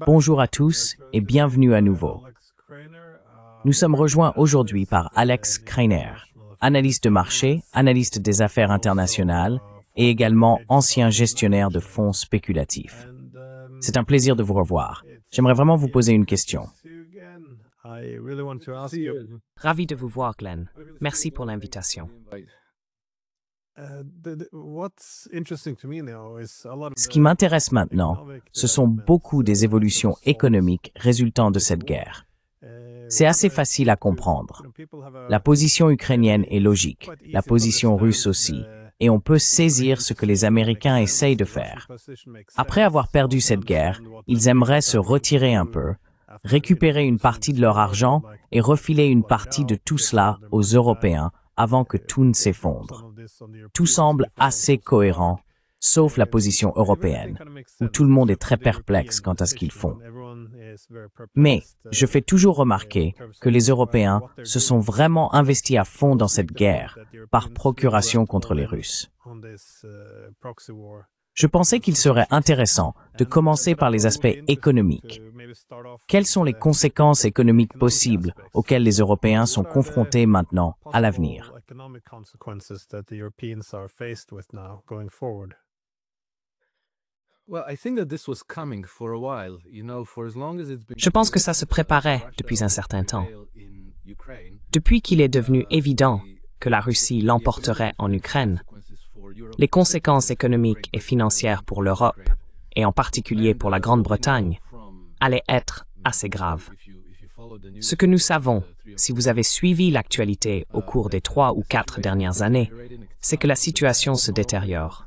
Bonjour à tous et bienvenue à nouveau. Nous sommes rejoints aujourd'hui par Alex Kreiner, analyste de marché, analyste des affaires internationales et également ancien gestionnaire de fonds spéculatifs. C'est un plaisir de vous revoir. J'aimerais vraiment vous poser une question. Ravi de vous voir, Glenn. Merci pour l'invitation. Ce qui m'intéresse maintenant, ce sont beaucoup des évolutions économiques résultant de cette guerre. C'est assez facile à comprendre. La position ukrainienne est logique, la position russe aussi, et on peut saisir ce que les Américains essayent de faire. Après avoir perdu cette guerre, ils aimeraient se retirer un peu, récupérer une partie de leur argent et refiler une partie de tout cela aux Européens avant que tout ne s'effondre. Tout semble assez cohérent, sauf la position européenne, où tout le monde est très perplexe quant à ce qu'ils font. Mais je fais toujours remarquer que les Européens se sont vraiment investis à fond dans cette guerre, par procuration contre les Russes. Je pensais qu'il serait intéressant de commencer par les aspects économiques. Quelles sont les conséquences économiques possibles auxquelles les Européens sont confrontés maintenant à l'avenir? Je pense que ça se préparait depuis un certain temps. Depuis qu'il est devenu évident que la Russie l'emporterait en Ukraine, les conséquences économiques et financières pour l'Europe, et en particulier pour la Grande-Bretagne, allaient être assez graves. Ce que nous savons, si vous avez suivi l'actualité au cours des 3 ou 4 dernières années, c'est que la situation se détériore.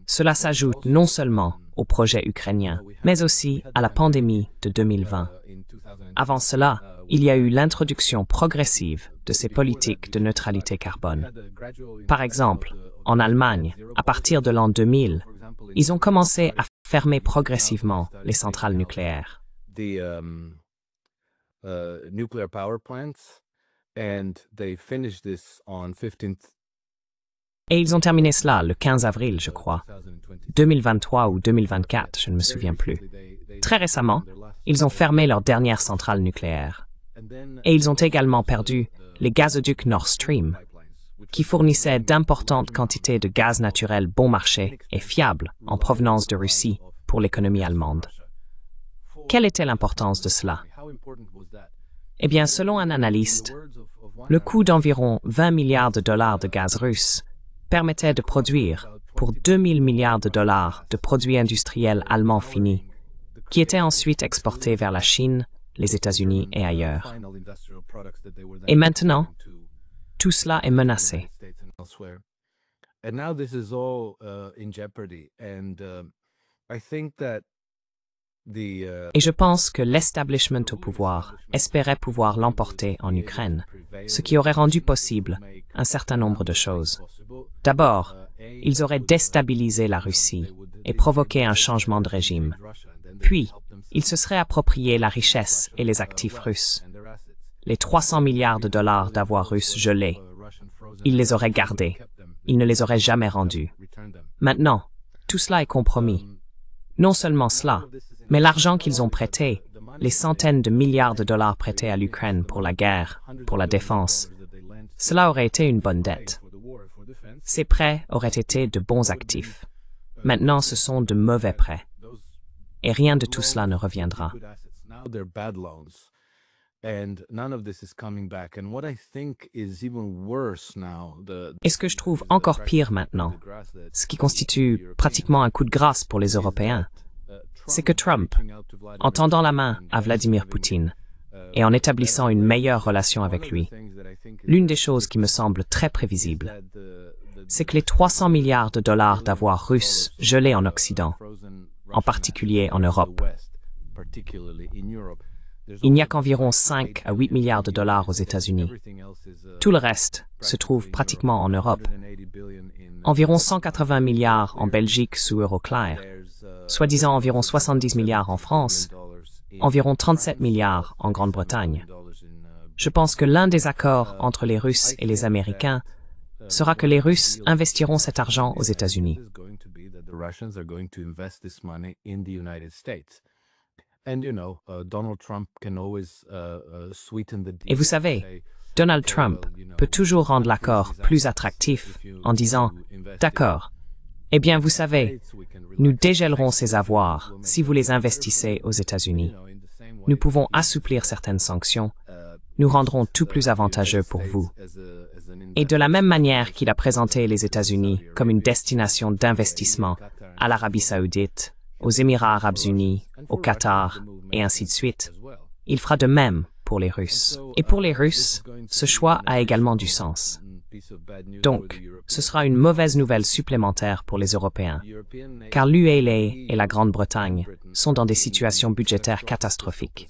Cela s'ajoute non seulement au projet ukrainien, mais aussi à la pandémie de 2020. Avant cela, il y a eu l'introduction progressive de ces politiques de neutralité carbone. Par exemple, en Allemagne, à partir de l'an 2000, ils ont commencé à fermer progressivement les centrales nucléaires. Et ils ont terminé cela le 15 avril, je crois. 2023 ou 2024, je ne me souviens plus. Très récemment, ils ont fermé leur dernière centrale nucléaire. Et ils ont également perdu les gazoducs Nord Stream, qui fournissaient d'importantes quantités de gaz naturel bon marché et fiable en provenance de Russie pour l'économie allemande. Quelle était l'importance de cela? Eh bien, selon un analyste, le coût d'environ 20 milliards de dollars de gaz russe permettait de produire pour 2000 milliards de dollars de produits industriels allemands finis, qui étaient ensuite exportés vers la Chine, les États-Unis et ailleurs. Et maintenant, tout cela est menacé. Et je pense que l'establishment au pouvoir espérait pouvoir l'emporter en Ukraine, ce qui aurait rendu possible un certain nombre de choses. D'abord, ils auraient déstabilisé la Russie et provoqué un changement de régime. Puis, ils se seraient approprié la richesse et les actifs russes. Les 300 milliards de dollars d'avoirs russes gelés, ils les auraient gardés. Ils ne les auraient jamais rendus. Maintenant, tout cela est compromis. Non seulement cela, mais l'argent qu'ils ont prêté, les centaines de milliards de dollars prêtés à l'Ukraine pour la guerre, pour la défense, cela aurait été une bonne dette. Ces prêts auraient été de bons actifs. Maintenant, ce sont de mauvais prêts. Et rien de tout cela ne reviendra. Et ce que je trouve encore pire maintenant, ce qui constitue pratiquement un coup de grâce pour les Européens, c'est que Trump, en tendant la main à Vladimir Poutine et en établissant une meilleure relation avec lui, l'une des choses qui me semble très prévisible, c'est que les 300 milliards de dollars d'avoirs russes gelés en Occident, en particulier en Europe, il n'y a qu'environ 5 à 8 milliards de dollars aux États-Unis. Tout le reste se trouve pratiquement en Europe. Environ 180 milliards en Belgique sous Euroclear, soi-disant environ 70 milliards en France, environ 37 milliards en Grande-Bretagne. Je pense que l'un des accords entre les Russes et les Américains sera que les Russes investiront cet argent aux États-Unis. Et vous savez, Donald Trump peut toujours rendre l'accord plus attractif en disant « D'accord, eh bien vous savez, nous dégèlerons ces avoirs si vous les investissez aux États-Unis. Nous pouvons assouplir certaines sanctions, nous rendrons tout plus avantageux pour vous. » Et de la même manière qu'il a présenté les États-Unis comme une destination d'investissement à l'Arabie saoudite, aux Émirats arabes unis, au Qatar, et ainsi de suite, il fera de même pour les Russes. Et pour les Russes, ce choix a également du sens. Donc, ce sera une mauvaise nouvelle supplémentaire pour les Européens, car l'UAE et la Grande-Bretagne sont dans des situations budgétaires catastrophiques.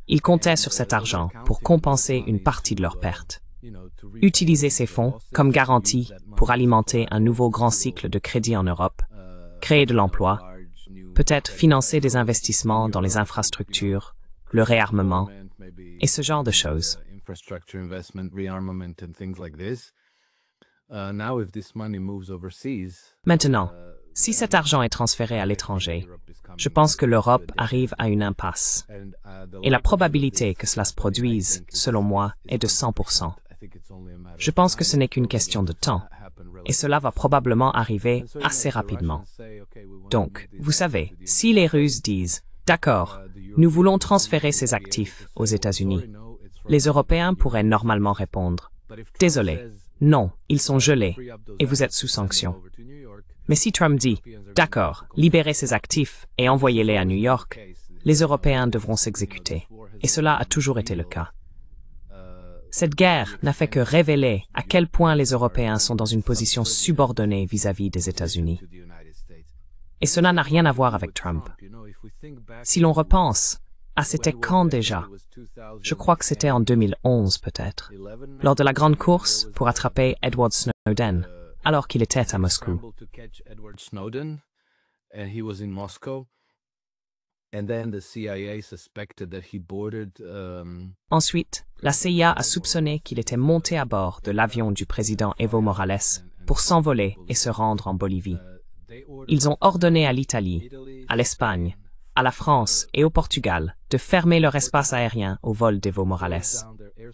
Ils comptaient sur cet argent pour compenser une partie de leurs pertes. Utiliser ces fonds comme garantie pour alimenter un nouveau grand cycle de crédit en Europe, créer de l'emploi, peut-être financer des investissements dans les infrastructures, le réarmement, et ce genre de choses. Maintenant, si cet argent est transféré à l'étranger, je pense que l'Europe arrive à une impasse. Et la probabilité que cela se produise, selon moi, est de 100%. Je pense que ce n'est qu'une question de temps, et cela va probablement arriver assez rapidement. Donc, vous savez, si les Russes disent « D'accord, nous voulons transférer ces actifs aux États-Unis », les Européens pourraient normalement répondre « Désolé, non, ils sont gelés, et vous êtes sous sanction. » Mais si Trump dit « D'accord, libérez ces actifs et envoyez-les à New York », les Européens devront s'exécuter, et cela a toujours été le cas. Cette guerre n'a fait que révéler à quel point les Européens sont dans une position subordonnée vis-à-vis des États-Unis. Et cela n'a rien à voir avec Trump. Si l'on repense, c'était quand déjà? Je crois que c'était en 2011 peut-être, lors de la grande course pour attraper Edward Snowden, alors qu'il était à Moscou. Ensuite, la CIA a soupçonné qu'il était monté à bord de l'avion du président Evo Morales pour s'envoler et se rendre en Bolivie. Ils ont ordonné à l'Italie, à l'Espagne, à la France et au Portugal de fermer leur espace aérien au vol d'Evo Morales.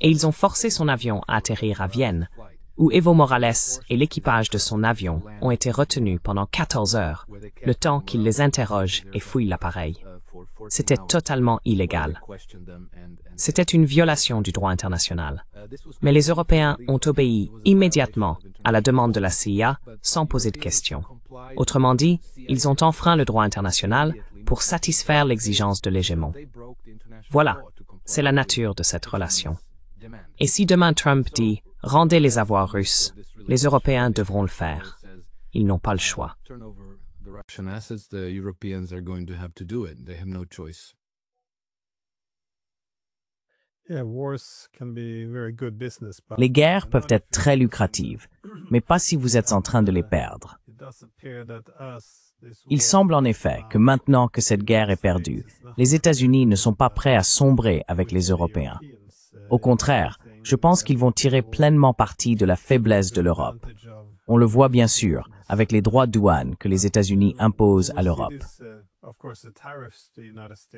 Et ils ont forcé son avion à atterrir à Vienne, où Evo Morales et l'équipage de son avion ont été retenus pendant 14 heures, le temps qu'ils les interrogent et fouillent l'appareil. C'était totalement illégal. C'était une violation du droit international. Mais les Européens ont obéi immédiatement à la demande de la CIA sans poser de questions. Autrement dit, ils ont enfreint le droit international pour satisfaire l'exigence de l'hégémon. Voilà, c'est la nature de cette relation. Et si demain Trump dit « Rendez les avoirs russes », les Européens devront le faire. Ils n'ont pas le choix. Les guerres peuvent être très lucratives, mais pas si vous êtes en train de les perdre. Il semble en effet que maintenant que cette guerre est perdue, les États-Unis ne sont pas prêts à sombrer avec les Européens. Au contraire, je pense qu'ils vont tirer pleinement parti de la faiblesse de l'Europe. On le voit bien sûr avec les droits de douane que les États-Unis imposent à l'Europe.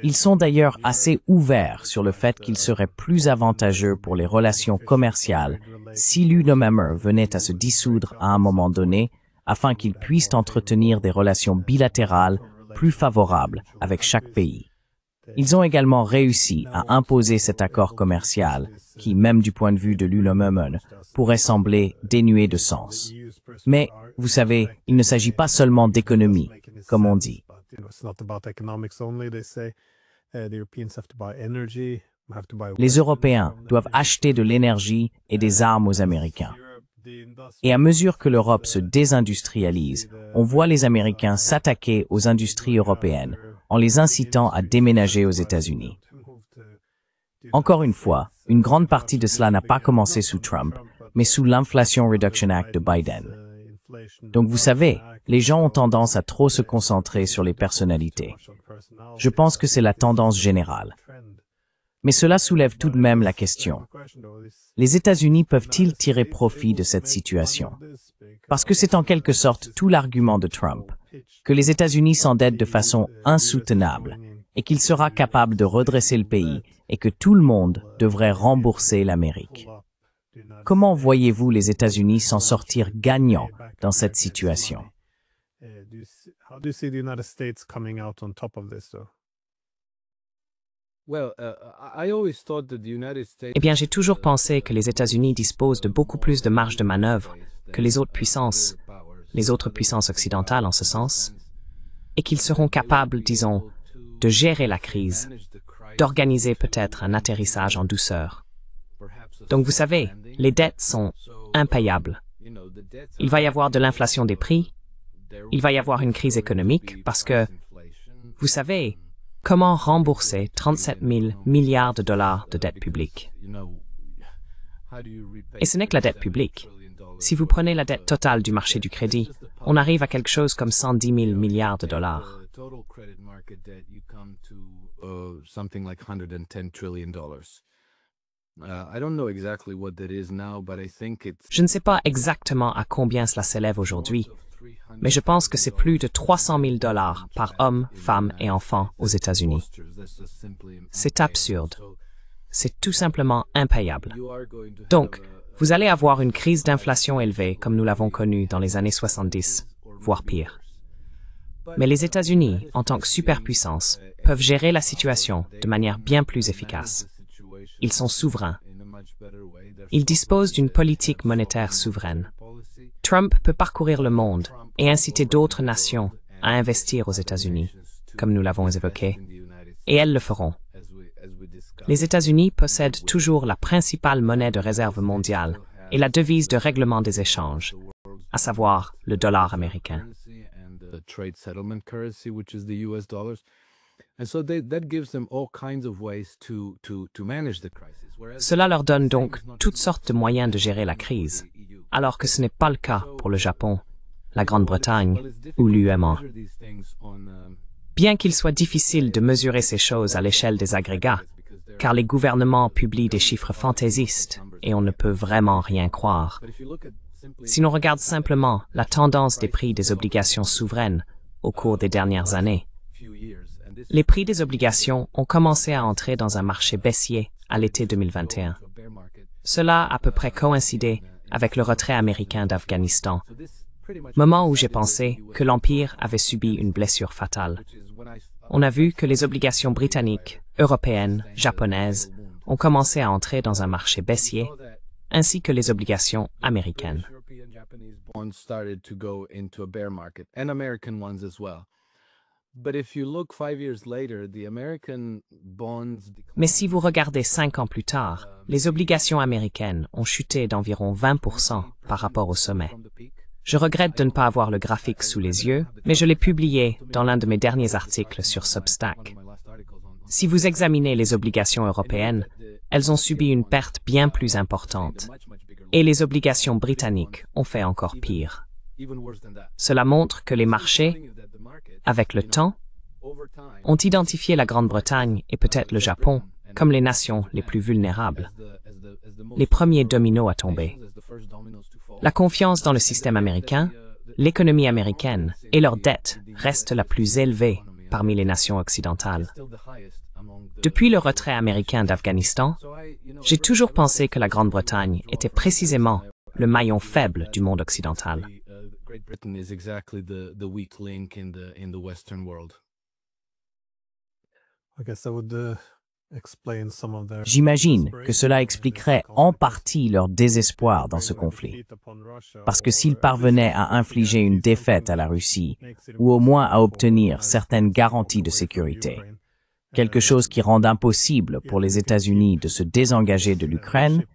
Ils sont d'ailleurs assez ouverts sur le fait qu'il serait plus avantageux pour les relations commerciales si l'UNMR venait à se dissoudre à un moment donné afin qu'ils puissent entretenir des relations bilatérales plus favorables avec chaque pays. Ils ont également réussi à imposer cet accord commercial qui, même du point de vue de l'UNMR, pourrait sembler dénué de sens. Mais, vous savez, il ne s'agit pas seulement d'économie, comme on dit. Les Européens doivent acheter de l'énergie et des armes aux Américains. Et à mesure que l'Europe se désindustrialise, on voit les Américains s'attaquer aux industries européennes en les incitant à déménager aux États-Unis. Encore une fois, une grande partie de cela n'a pas commencé sous Trump, mais sous l'Inflation Reduction Act de Biden. Donc vous savez, les gens ont tendance à trop se concentrer sur les personnalités. Je pense que c'est la tendance générale. Mais cela soulève tout de même la question. Les États-Unis peuvent-ils tirer profit de cette situation? Parce que c'est en quelque sorte tout l'argument de Trump. que les États-Unis s'endettent de façon insoutenable et qu'il sera capable de redresser le pays et que tout le monde devrait rembourser l'Amérique. Comment voyez-vous les États-Unis s'en sortir gagnants dans cette situation? Eh bien, j'ai toujours pensé que les États-Unis disposent de beaucoup plus de marge de manœuvre que les autres puissances occidentales en ce sens, et qu'ils seront capables, disons, de gérer la crise, d'organiser peut-être un atterrissage en douceur. Donc vous savez, les dettes sont impayables. Il va y avoir de l'inflation des prix, il va y avoir une crise économique parce que, vous savez, comment rembourser 37 000 milliards de dollars de dette publique? Et ce n'est que la dette publique. Si vous prenez la dette totale du marché du crédit, on arrive à quelque chose comme 110 000 milliards de dollars. Je ne sais pas exactement à combien cela s'élève aujourd'hui, mais je pense que c'est plus de 300 000 dollars par homme, femme et enfant aux États-Unis. C'est absurde. C'est tout simplement impayable. Donc, vous allez avoir une crise d'inflation élevée comme nous l'avons connue dans les années 70, voire pire. Mais les États-Unis, en tant que superpuissance, peuvent gérer la situation de manière bien plus efficace. Ils sont souverains. Ils disposent d'une politique monétaire souveraine. Trump peut parcourir le monde et inciter d'autres nations à investir aux États-Unis, comme nous l'avons évoqué, et elles le feront. Les États-Unis possèdent toujours la principale monnaie de réserve mondiale et la devise de règlement des échanges, à savoir le dollar américain. Cela leur donne donc toutes sortes de moyens de gérer la crise, alors que ce n'est pas le cas pour le Japon, la Grande-Bretagne ou l'UMA. Bien qu'il soit difficile de mesurer ces choses à l'échelle des agrégats, car les gouvernements publient des chiffres fantaisistes et on ne peut vraiment rien croire. Si l'on regarde simplement la tendance des prix des obligations souveraines au cours des dernières années, les prix des obligations ont commencé à entrer dans un marché baissier à l'été 2021. Cela a à peu près coïncidé avec le retrait américain d'Afghanistan, moment où j'ai pensé que l'Empire avait subi une blessure fatale. On a vu que les obligations britanniques, européennes, japonaises ont commencé à entrer dans un marché baissier, ainsi que les obligations américaines. Mais si vous regardez 5 ans plus tard, les obligations américaines ont chuté d'environ 20% par rapport au sommet. Je regrette de ne pas avoir le graphique sous les yeux, mais je l'ai publié dans l'un de mes derniers articles sur Substack. Si vous examinez les obligations européennes, elles ont subi une perte bien plus importante, et les obligations britanniques ont fait encore pire. Cela montre que les marchés, avec le temps, ont identifié la Grande-Bretagne et peut-être le Japon comme les nations les plus vulnérables, les premiers dominos à tomber. La confiance dans le système américain, l'économie américaine et leur dette restent la plus élevée parmi les nations occidentales. Depuis le retrait américain d'Afghanistan, j'ai toujours pensé que la Grande-Bretagne était précisément le maillon faible du monde occidental. J'imagine que cela expliquerait en partie leur désespoir dans ce conflit. Parce que s'ils parvenaient à infliger une défaite à la Russie, ou au moins à obtenir certaines garanties de sécurité, quelque chose qui rende impossible pour les États-Unis de se désengager de l'Ukraine,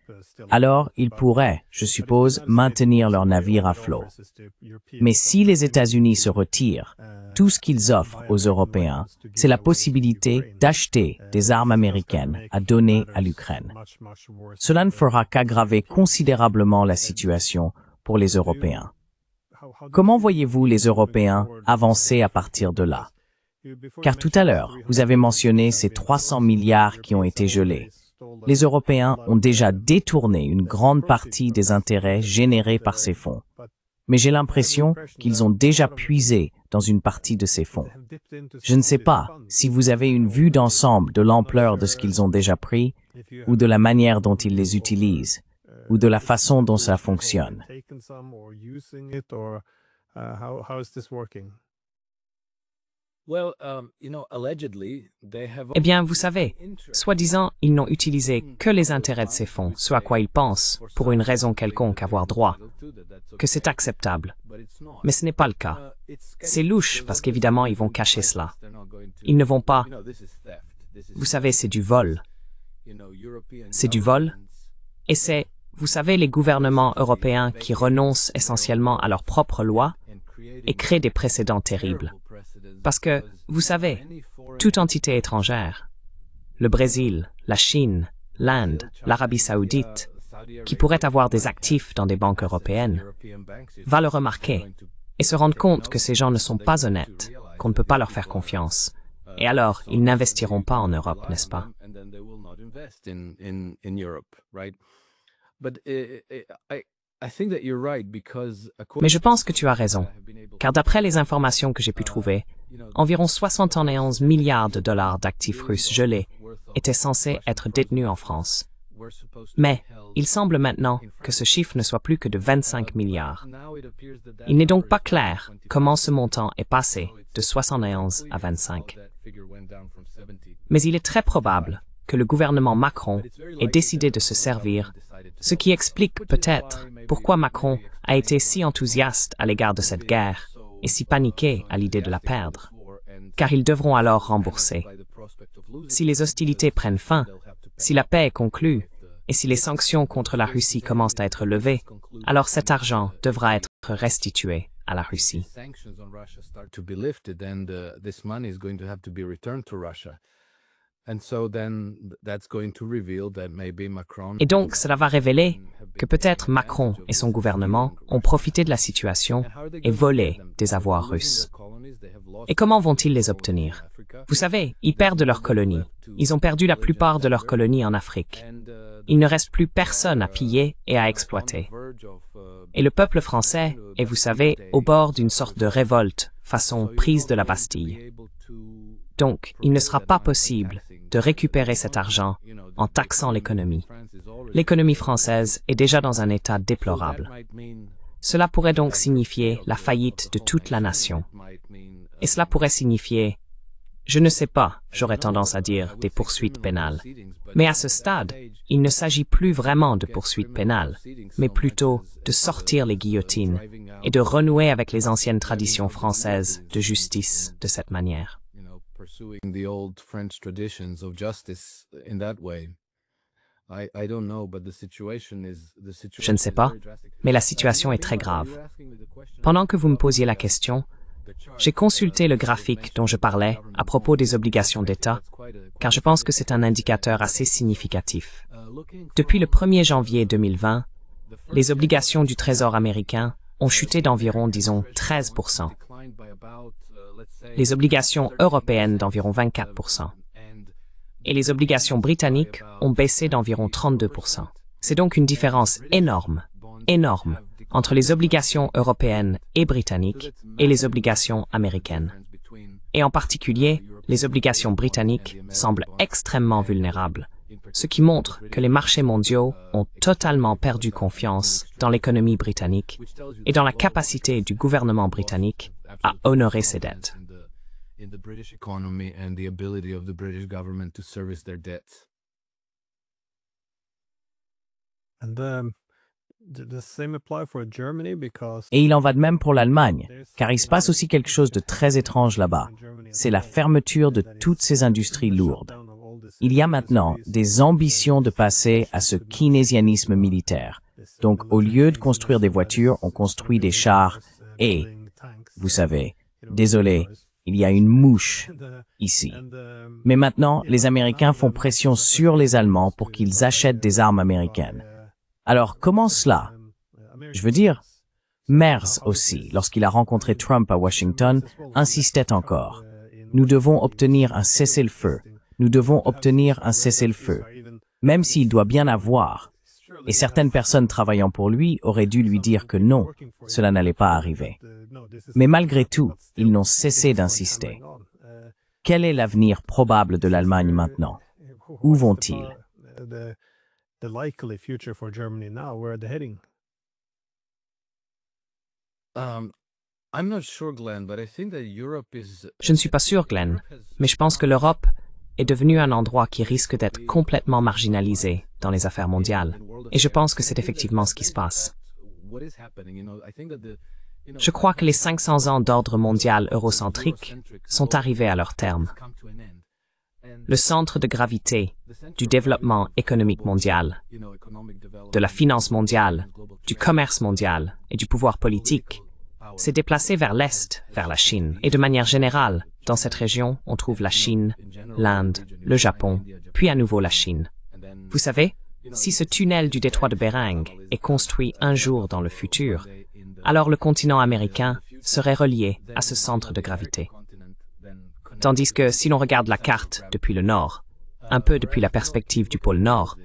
alors ils pourraient, je suppose, maintenir leur navire à flot. Mais si les États-Unis se retirent, tout ce qu'ils offrent aux Européens, c'est la possibilité d'acheter des armes américaines à donner à l'Ukraine. Cela ne fera qu'aggraver considérablement la situation pour les Européens. Comment voyez-vous les Européens avancer à partir de là? Car tout à l'heure, vous avez mentionné ces 300 milliards qui ont été gelés. Les Européens ont déjà détourné une grande partie des intérêts générés par ces fonds. mais j'ai l'impression qu'ils ont déjà puisé dans une partie de ces fonds. Je ne sais pas si vous avez une vue d'ensemble de l'ampleur de ce qu'ils ont déjà pris, ou de la manière dont ils les utilisent, ou de la façon dont ça fonctionne. Eh bien, vous savez, soi-disant, ils n'ont utilisé que les intérêts de ces fonds, ce à quoi ils pensent, pour une raison quelconque, avoir droit, que c'est acceptable. Mais ce n'est pas le cas. C'est louche, parce qu'évidemment, ils vont cacher cela. Ils ne vont pas... Vous savez, c'est du vol. C'est du vol. Et c'est, vous savez, les gouvernements européens qui renoncent essentiellement à leurs propres lois et créent des précédents terribles. Parce que, vous savez, toute entité étrangère, le Brésil, la Chine, l'Inde, l'Arabie saoudite, qui pourrait avoir des actifs dans des banques européennes, va le remarquer et se rendre compte que ces gens ne sont pas honnêtes, qu'on ne peut pas leur faire confiance. Et alors, ils n'investiront pas en Europe, n'est-ce pas? Mais je pense que tu as raison, car d'après les informations que j'ai pu trouver, environ 71 milliards de dollars d'actifs russes gelés étaient censés être détenus en France. Mais il semble maintenant que ce chiffre ne soit plus que de 25 milliards. Il n'est donc pas clair comment ce montant est passé de 71 à 25. Mais il est très probable que le gouvernement Macron ait décidé de se servir, ce qui explique peut-être pourquoi Macron a été si enthousiaste à l'égard de cette guerre et si paniqué à l'idée de la perdre, car ils devront alors rembourser. Si les hostilités prennent fin, si la paix est conclue, et si les sanctions contre la Russie commencent à être levées, alors cet argent devra être restitué à la Russie. Et donc, cela va révéler que peut-être Macron et son gouvernement ont profité de la situation et volé des avoirs russes. Et comment vont-ils les obtenir? Vous savez, ils perdent leurs colonies. Ils ont perdu la plupart de leurs colonies en Afrique. Il ne reste plus personne à piller et à exploiter. Et le peuple français est, vous savez, au bord d'une sorte de révolte, façon prise de la Bastille. Donc, il ne sera pas possible de récupérer cet argent en taxant l'économie. L'économie française est déjà dans un état déplorable. Cela pourrait donc signifier la faillite de toute la nation. Et cela pourrait signifier, je ne sais pas, j'aurais tendance à dire, des poursuites pénales. Mais à ce stade, il ne s'agit plus vraiment de poursuites pénales, mais plutôt de sortir les guillotines et de renouer avec les anciennes traditions françaises de justice de cette manière. Je ne sais pas, mais la situation est très grave. Pendant que vous me posiez la question, j'ai consulté le graphique dont je parlais à propos des obligations d'État, car je pense que c'est un indicateur assez significatif. Depuis le 1er janvier 2020, les obligations du Trésor américain ont chuté d'environ, disons, 13%. Les obligations européennes d'environ 24%. Et les obligations britanniques ont baissé d'environ 32%. C'est donc une différence énorme, entre les obligations européennes et britanniques et les obligations américaines. Et en particulier, les obligations britanniques semblent extrêmement vulnérables, ce qui montre que les marchés mondiaux ont totalement perdu confiance dans l'économie britannique et dans la capacité du gouvernement britannique à honorer ses dettes. Et il en va de même pour l'Allemagne, car il se passe aussi quelque chose de très étrange là-bas. C'est la fermeture de toutes ces industries lourdes. Il y a maintenant des ambitions de passer à ce keynésianisme militaire. Donc, au lieu de construire des voitures, on construit des chars et, vous savez, désolé, il y a une mouche ici. Mais maintenant, les Américains font pression sur les Allemands pour qu'ils achètent des armes américaines. Alors, comment cela? Je veux dire, Merz aussi, lorsqu'il a rencontré Trump à Washington, insistait encore. Nous devons obtenir un cessez-le-feu. Nous devons obtenir un cessez-le-feu. Même s'il doit bien avoir. Et certaines personnes travaillant pour lui auraient dû lui dire que non, cela n'allait pas arriver. Mais malgré tout, ils n'ont cessé d'insister. Quel est l'avenir probable de l'Allemagne maintenant? Où vont-ils? Je ne suis pas sûr, Glenn, mais je pense que l'Europe est devenue un endroit qui risque d'être complètement marginalisé dans les affaires mondiales. Et je pense que c'est effectivement ce qui se passe. Je crois que les 500 ans d'ordre mondial eurocentrique sont arrivés à leur terme. Le centre de gravité du développement économique mondial, de la finance mondiale, du commerce mondial et du pouvoir politique s'est déplacé vers l'Est, vers la Chine. Et de manière générale, dans cette région, on trouve la Chine, l'Inde, le Japon, puis à nouveau la Chine. Vous savez, si ce tunnel du détroit de Bering est construit un jour dans le futur, alors le continent américain serait relié à ce centre de gravité. Tandis que si l'on regarde la carte depuis le nord, un peu depuis la perspective du pôle nord,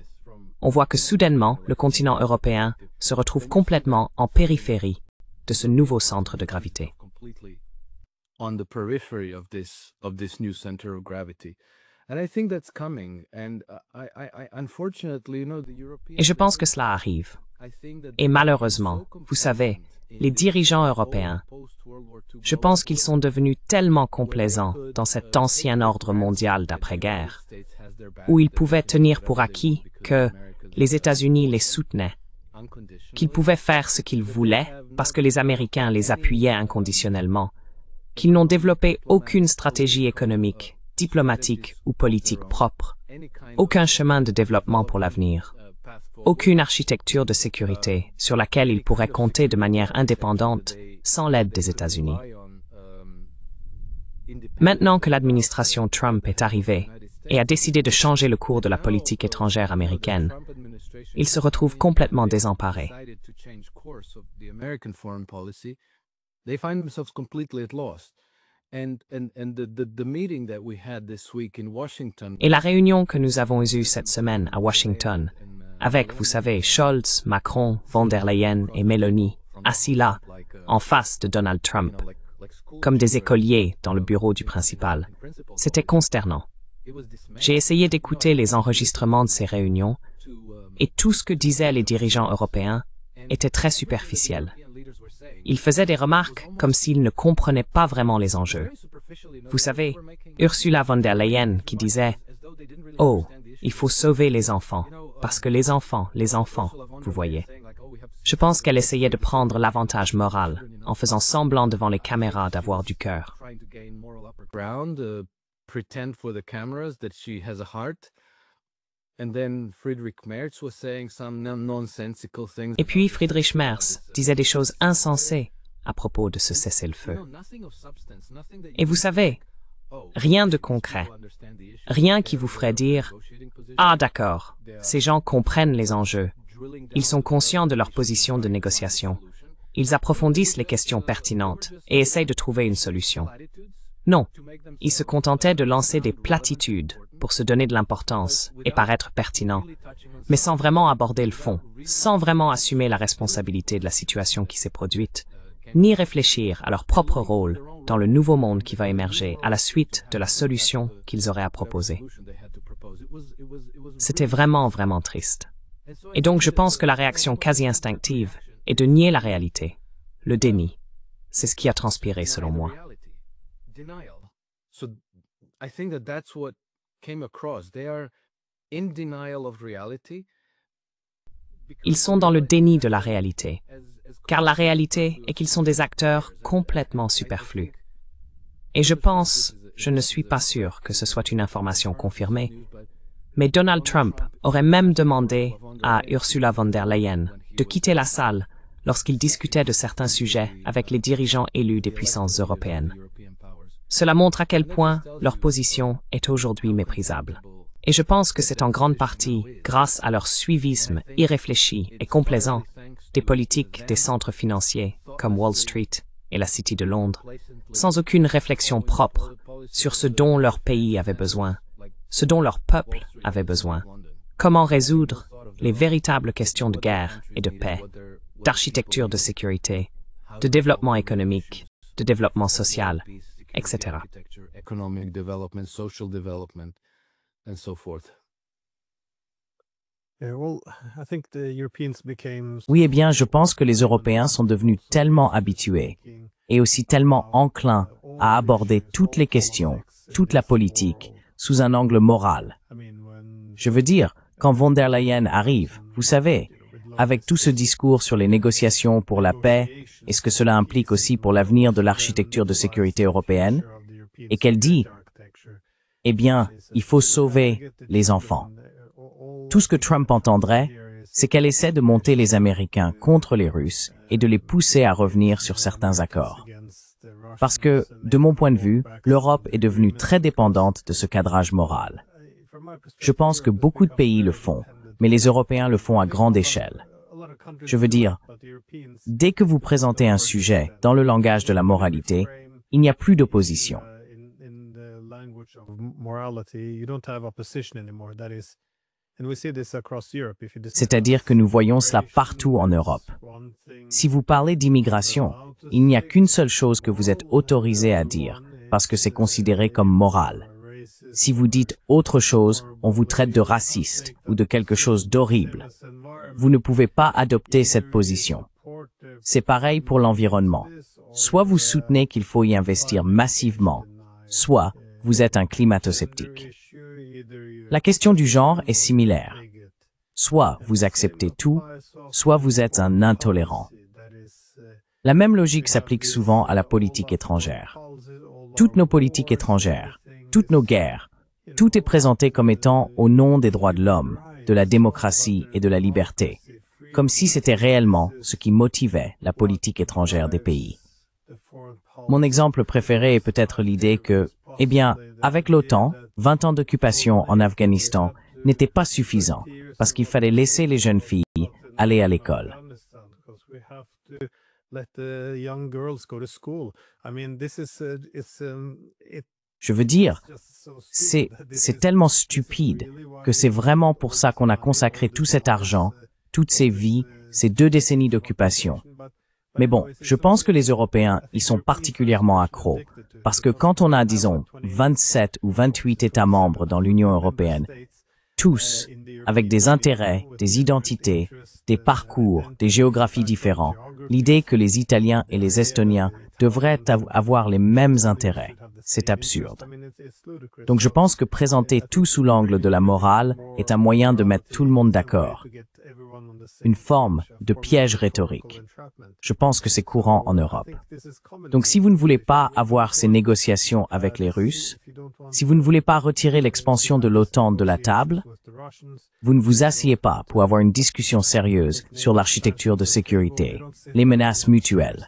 on voit que soudainement le continent européen se retrouve complètement en périphérie de ce nouveau centre de gravité. Et je pense que cela arrive. Et malheureusement, vous savez, les dirigeants européens, je pense qu'ils sont devenus tellement complaisants dans cet ancien ordre mondial d'après-guerre, où ils pouvaient tenir pour acquis que les États-Unis les soutenaient, qu'ils pouvaient faire ce qu'ils voulaient parce que les Américains les appuyaient inconditionnellement, qu'ils n'ont développé aucune stratégie économique, diplomatique ou politique propre, aucun chemin de développement pour l'avenir, aucune architecture de sécurité sur laquelle ils pourraient compter de manière indépendante sans l'aide des États-Unis. Maintenant que l'administration Trump est arrivée et a décidé de changer le cours de la politique étrangère américaine, ils se retrouvent complètement désemparés. Et la réunion que nous avons eue cette semaine à Washington, avec, vous savez, Scholz, Macron, von der Leyen et Meloni, assis là, en face de Donald Trump, comme des écoliers dans le bureau du principal, c'était consternant. J'ai essayé d'écouter les enregistrements de ces réunions, et tout ce que disaient les dirigeants européens était très superficiel. Ils faisaient des remarques comme s'ils ne comprenaient pas vraiment les enjeux. Vous savez, Ursula von der Leyen qui disait « Oh, il faut sauver les enfants, parce que les enfants, vous voyez. » Je pense qu'elle essayait de prendre l'avantage moral en faisant semblant devant les caméras d'avoir du cœur. Et puis Friedrich Merz disait des choses insensées à propos de ce cessez-le-feu. Et vous savez, rien de concret, rien qui vous ferait dire « Ah d'accord, ces gens comprennent les enjeux, ils sont conscients de leur position de négociation, ils approfondissent les questions pertinentes et essayent de trouver une solution. » Non, ils se contentaient de lancer des platitudes pour se donner de l'importance et paraître pertinents, mais sans vraiment aborder le fond, sans vraiment assumer la responsabilité de la situation qui s'est produite, ni réfléchir à leur propre rôle dans le nouveau monde qui va émerger à la suite de la solution qu'ils auraient à proposer. C'était vraiment, vraiment triste. Et donc je pense que la réaction quasi instinctive est de nier la réalité, le déni. C'est ce qui a transpiré selon moi. Ils sont dans le déni de la réalité, car la réalité est qu'ils sont des acteurs complètement superflus. Et je ne suis pas sûr que ce soit une information confirmée, mais Donald Trump aurait même demandé à Ursula von der Leyen de quitter la salle lorsqu'il discutait de certains sujets avec les dirigeants élus des puissances européennes. Cela montre à quel point leur position est aujourd'hui méprisable. Et je pense que c'est en grande partie grâce à leur suivisme irréfléchi et complaisant des politiques des centres financiers comme Wall Street et la City de Londres, sans aucune réflexion propre sur ce dont leur pays avait besoin, ce dont leur peuple avait besoin, comment résoudre les véritables questions de guerre et de paix, d'architecture de sécurité, de développement économique, de développement social, etc. Oui, eh bien, je pense que les Européens sont devenus tellement habitués et aussi tellement enclins à aborder toutes les questions, toute la politique, sous un angle moral. Je veux dire, quand von der Leyen arrive, vous savez, avec tout ce discours sur les négociations pour la paix et ce que cela implique aussi pour l'avenir de l'architecture de sécurité européenne, et qu'elle dit, eh bien, il faut sauver les enfants. Tout ce que Trump entendrait, c'est qu'elle essaie de monter les Américains contre les Russes et de les pousser à revenir sur certains accords. Parce que, de mon point de vue, l'Europe est devenue très dépendante de ce cadrage moral. Je pense que beaucoup de pays le font, mais les Européens le font à grande échelle. Je veux dire, dès que vous présentez un sujet dans le langage de la moralité, il n'y a plus d'opposition. C'est-à-dire que nous voyons cela partout en Europe. Si vous parlez d'immigration, il n'y a qu'une seule chose que vous êtes autorisé à dire, parce que c'est considéré comme moral. Si vous dites autre chose, on vous traite de raciste ou de quelque chose d'horrible. Vous ne pouvez pas adopter cette position. C'est pareil pour l'environnement. Soit vous soutenez qu'il faut y investir massivement, soit vous êtes un climato-sceptique. La question du genre est similaire. Soit vous acceptez tout, soit vous êtes un intolérant. La même logique s'applique souvent à la politique étrangère. Toutes nos politiques étrangères, toutes nos guerres, tout est présenté comme étant au nom des droits de l'homme, de la démocratie et de la liberté, comme si c'était réellement ce qui motivait la politique étrangère des pays. Mon exemple préféré est peut-être l'idée que, eh bien, avec l'OTAN, 20 ans d'occupation en Afghanistan n'était pas suffisant, parce qu'il fallait laisser les jeunes filles aller à l'école. Je veux dire, c'est tellement stupide que c'est vraiment pour ça qu'on a consacré tout cet argent, toutes ces vies, ces 2 décennies d'occupation. Mais bon, je pense que les Européens y sont particulièrement accros, parce que quand on a, disons, 27 ou 28 États membres dans l'Union européenne, tous, avec des intérêts, des identités, des parcours, des géographies différents, l'idée que les Italiens et les Estoniens devraient avoir les mêmes intérêts, c'est absurde. Donc je pense que présenter tout sous l'angle de la morale est un moyen de mettre tout le monde d'accord. Une forme de piège rhétorique. Je pense que c'est courant en Europe. Donc si vous ne voulez pas avoir ces négociations avec les Russes, si vous ne voulez pas retirer l'expansion de l'OTAN de la table, vous ne vous asseyez pas pour avoir une discussion sérieuse sur l'architecture de sécurité, les menaces mutuelles.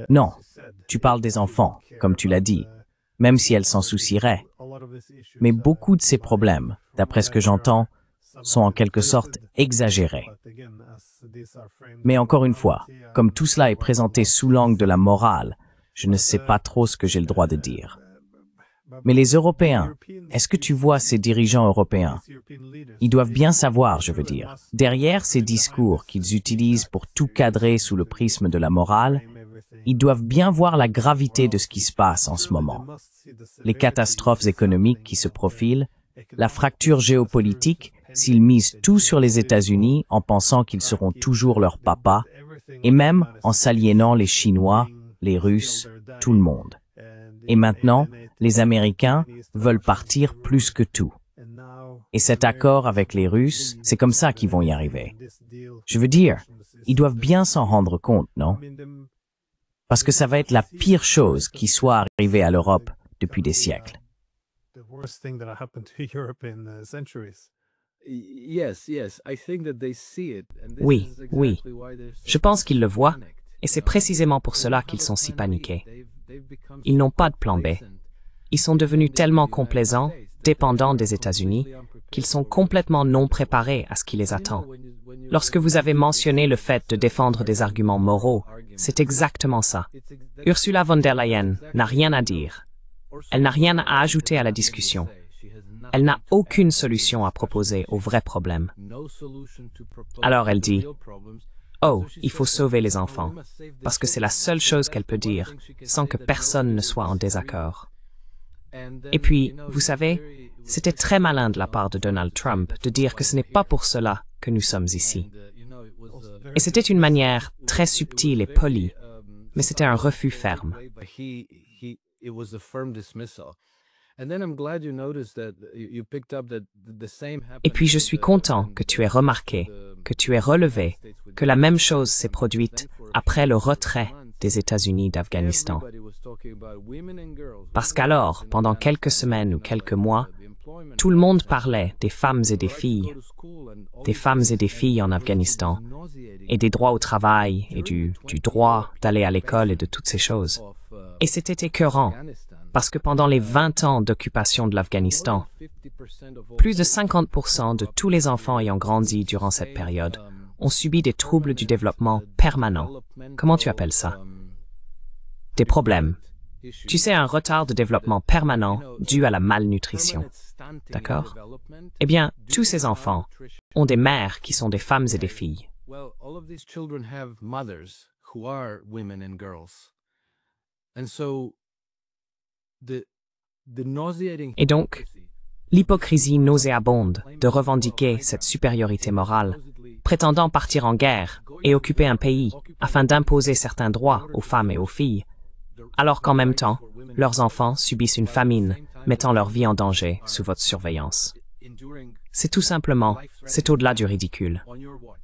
Non, tu parles des enfants, comme tu l'as dit, même si elles s'en soucieraient. Mais beaucoup de ces problèmes, d'après ce que j'entends, sont en quelque sorte exagérés. Mais encore une fois, comme tout cela est présenté sous l'angle de la morale, je ne sais pas trop ce que j'ai le droit de dire. Mais les Européens, est-ce que tu vois ces dirigeants européens? Ils doivent bien savoir, je veux dire, derrière ces discours qu'ils utilisent pour tout cadrer sous le prisme de la morale, ils doivent bien voir la gravité de ce qui se passe en ce moment. Les catastrophes économiques qui se profilent, la fracture géopolitique s'ils misent tout sur les États-Unis en pensant qu'ils seront toujours leur papa, et même en s'aliénant les Chinois, les Russes, tout le monde. Et maintenant, les Américains veulent partir plus que tout. Et cet accord avec les Russes, c'est comme ça qu'ils vont y arriver. Je veux dire, ils doivent bien s'en rendre compte, non? Parce que ça va être la pire chose qui soit arrivée à l'Europe depuis des siècles. Oui, oui. Je pense qu'ils le voient, et c'est précisément pour cela qu'ils sont si paniqués. Ils n'ont pas de plan B. Ils sont devenus tellement complaisants, dépendants des États-Unis, qu'ils sont complètement non préparés à ce qui les attend. Lorsque vous avez mentionné le fait de défendre des arguments moraux, c'est exactement ça. Ursula von der Leyen n'a rien à dire. Elle n'a rien à ajouter à la discussion. Elle n'a aucune solution à proposer aux vrais problèmes. Alors elle dit, « Oh, il faut sauver les enfants », parce que c'est la seule chose qu'elle peut dire, sans que personne ne soit en désaccord. Et puis, vous savez, c'était très malin de la part de Donald Trump de dire que ce n'est pas pour cela que nous sommes ici. Et c'était une manière très subtile et polie, mais c'était un refus ferme. Et puis je suis content que tu aies remarqué, que tu aies relevé, que la même chose s'est produite après le retrait des États-Unis d'Afghanistan. Parce qu'alors, pendant quelques semaines ou quelques mois, tout le monde parlait des femmes et des filles en Afghanistan, et des droits au travail, et du droit d'aller à l'école et de toutes ces choses. Et c'était écœurant, parce que pendant les 20 ans d'occupation de l'Afghanistan, plus de 50% de tous les enfants ayant grandi durant cette période ont subi des troubles du développement permanents. Comment tu appelles ça? Des problèmes. Tu sais, un retard de développement permanent dû à la malnutrition. D'accord? Eh bien, tous ces enfants ont des mères qui sont des femmes et des filles. Et donc, l'hypocrisie nauséabonde de revendiquer cette supériorité morale, prétendant partir en guerre et occuper un pays afin d'imposer certains droits aux femmes et aux filles, alors qu'en même temps, leurs enfants subissent une famine, mettant leur vie en danger sous votre surveillance. C'est tout simplement, c'est au-delà du ridicule.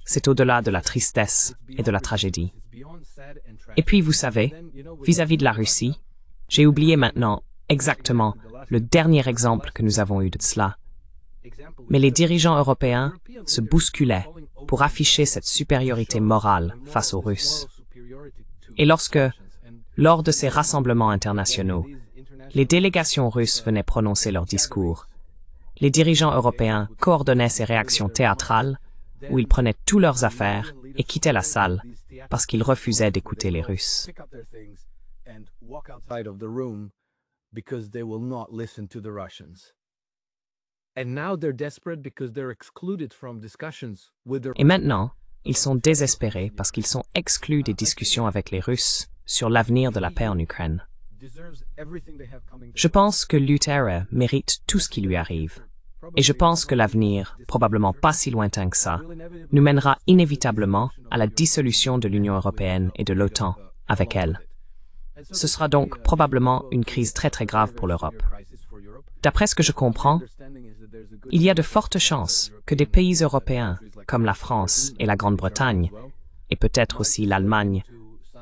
C'est au-delà de la tristesse et de la tragédie. Et puis, vous savez, vis-à-vis de la Russie, j'ai oublié maintenant exactement le dernier exemple que nous avons eu de cela. Mais les dirigeants européens se bousculaient pour afficher cette supériorité morale face aux Russes. Et lorsque, lors de ces rassemblements internationaux, les délégations russes venaient prononcer leurs discours, les dirigeants européens coordonnaient ces réactions théâtrales où ils prenaient toutes leurs affaires et quittaient la salle parce qu'ils refusaient d'écouter les Russes. Et maintenant, ils sont désespérés parce qu'ils sont exclus des discussions avec les Russes sur l'avenir de la paix en Ukraine. Je pense que l'UTRE mérite tout ce qui lui arrive. Et je pense que l'avenir, probablement pas si lointain que ça, nous mènera inévitablement à la dissolution de l'Union européenne et de l'OTAN avec elle. Ce sera donc probablement une crise très très grave pour l'Europe. D'après ce que je comprends, il y a de fortes chances que des pays européens, comme la France et la Grande-Bretagne, et peut-être aussi l'Allemagne,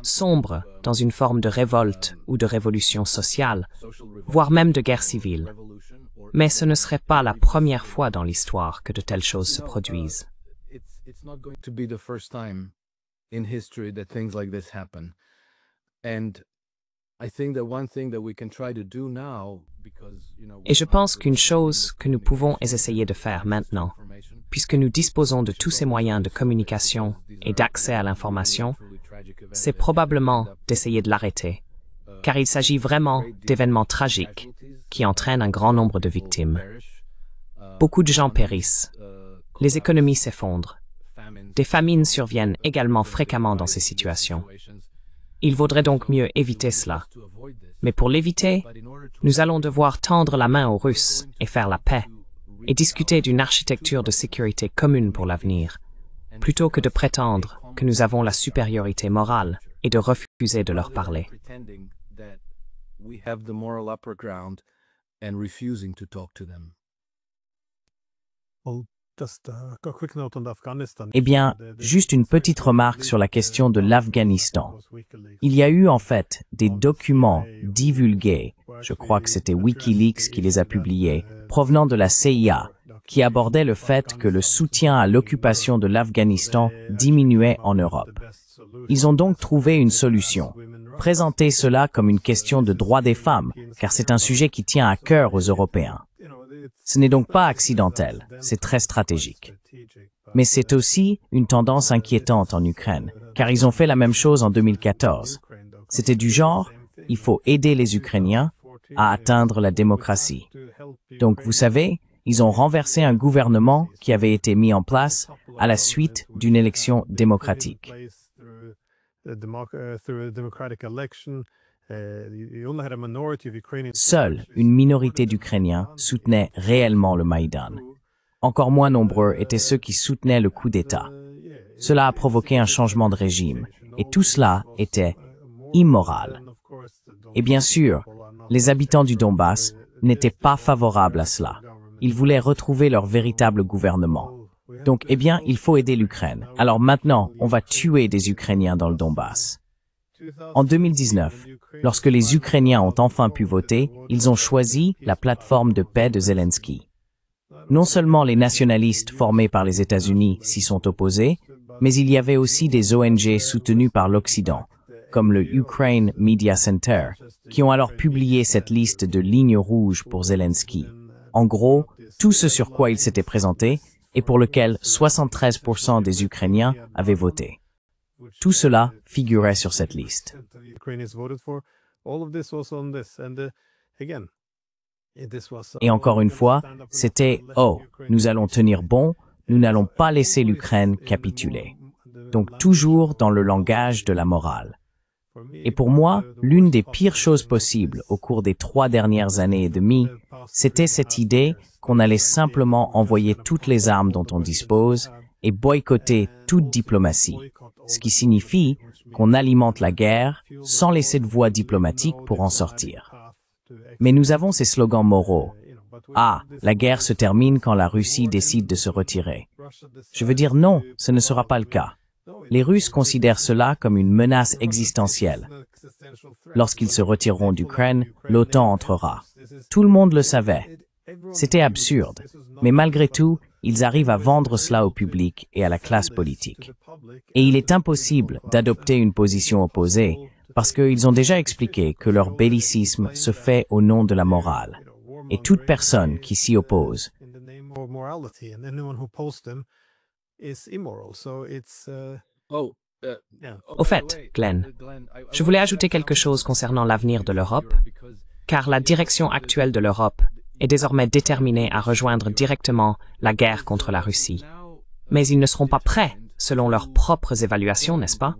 sombrent dans une forme de révolte ou de révolution sociale, voire même de guerre civile. Mais ce ne serait pas la première fois dans l'histoire que de telles choses se produisent. Et je pense qu'une chose que nous pouvons essayer de faire maintenant, puisque nous disposons de tous ces moyens de communication et d'accès à l'information, c'est probablement d'essayer de l'arrêter, car il s'agit vraiment d'événements tragiques qui entraînent un grand nombre de victimes. Beaucoup de gens périssent, les économies s'effondrent, des famines surviennent également fréquemment dans ces situations. Il vaudrait donc mieux éviter cela. Mais pour l'éviter, nous allons devoir tendre la main aux Russes et faire la paix, et discuter d'une architecture de sécurité commune pour l'avenir, plutôt que de prétendre que nous avons la supériorité morale et de refuser de leur parler. Eh bien, juste une petite remarque sur la question de l'Afghanistan. Il y a eu en fait des documents divulgués, je crois que c'était Wikileaks qui les a publiés, provenant de la CIA, qui abordaient le fait que le soutien à l'occupation de l'Afghanistan diminuait en Europe. Ils ont donc trouvé une solution. Présenter cela comme une question de droits des femmes, car c'est un sujet qui tient à cœur aux Européens. Ce n'est donc pas accidentel, c'est très stratégique. Mais c'est aussi une tendance inquiétante en Ukraine, car ils ont fait la même chose en 2014. C'était du genre, il faut aider les Ukrainiens, à atteindre la démocratie. Donc, vous savez, ils ont renversé un gouvernement qui avait été mis en place à la suite d'une élection démocratique. Seule une minorité d'Ukrainiens soutenait réellement le Maïdan. Encore moins nombreux étaient ceux qui soutenaient le coup d'État. Cela a provoqué un changement de régime, et tout cela était immoral. Et bien sûr, les habitants du Donbass n'étaient pas favorables à cela. Ils voulaient retrouver leur véritable gouvernement. Donc, eh bien, il faut aider l'Ukraine. Alors maintenant, on va tuer des Ukrainiens dans le Donbass. En 2019, lorsque les Ukrainiens ont enfin pu voter, ils ont choisi la plateforme de paix de Zelensky. Non seulement les nationalistes formés par les États-Unis s'y sont opposés, mais il y avait aussi des ONG soutenues par l'Occident, comme le Ukraine Media Center, qui ont alors publié cette liste de lignes rouges pour Zelensky. En gros, tout ce sur quoi il s'était présenté et pour lequel 73% des Ukrainiens avaient voté. Tout cela figurait sur cette liste. Et encore une fois, c'était « Oh, nous allons tenir bon, nous n'allons pas laisser l'Ukraine capituler ». Donc toujours dans le langage de la morale. Et pour moi, l'une des pires choses possibles au cours des 3 dernières années et demie, c'était cette idée qu'on allait simplement envoyer toutes les armes dont on dispose et boycotter toute diplomatie, ce qui signifie qu'on alimente la guerre sans laisser de voie diplomatique pour en sortir. Mais nous avons ces slogans moraux. Ah, la guerre se termine quand la Russie décide de se retirer. Je veux dire non, ce ne sera pas le cas. Les Russes considèrent cela comme une menace existentielle. Lorsqu'ils se retireront d'Ukraine, l'OTAN entrera. Tout le monde le savait. C'était absurde, mais malgré tout, ils arrivent à vendre cela au public et à la classe politique. Et il est impossible d'adopter une position opposée, parce qu'ils ont déjà expliqué que leur bellicisme se fait au nom de la morale. Et toute personne qui s'y oppose. Au fait, Glenn, je voulais ajouter quelque chose concernant l'avenir de l'Europe, car la direction actuelle de l'Europe est désormais déterminée à rejoindre directement la guerre contre la Russie. Mais ils ne seront pas prêts, selon leurs propres évaluations, n'est-ce pas?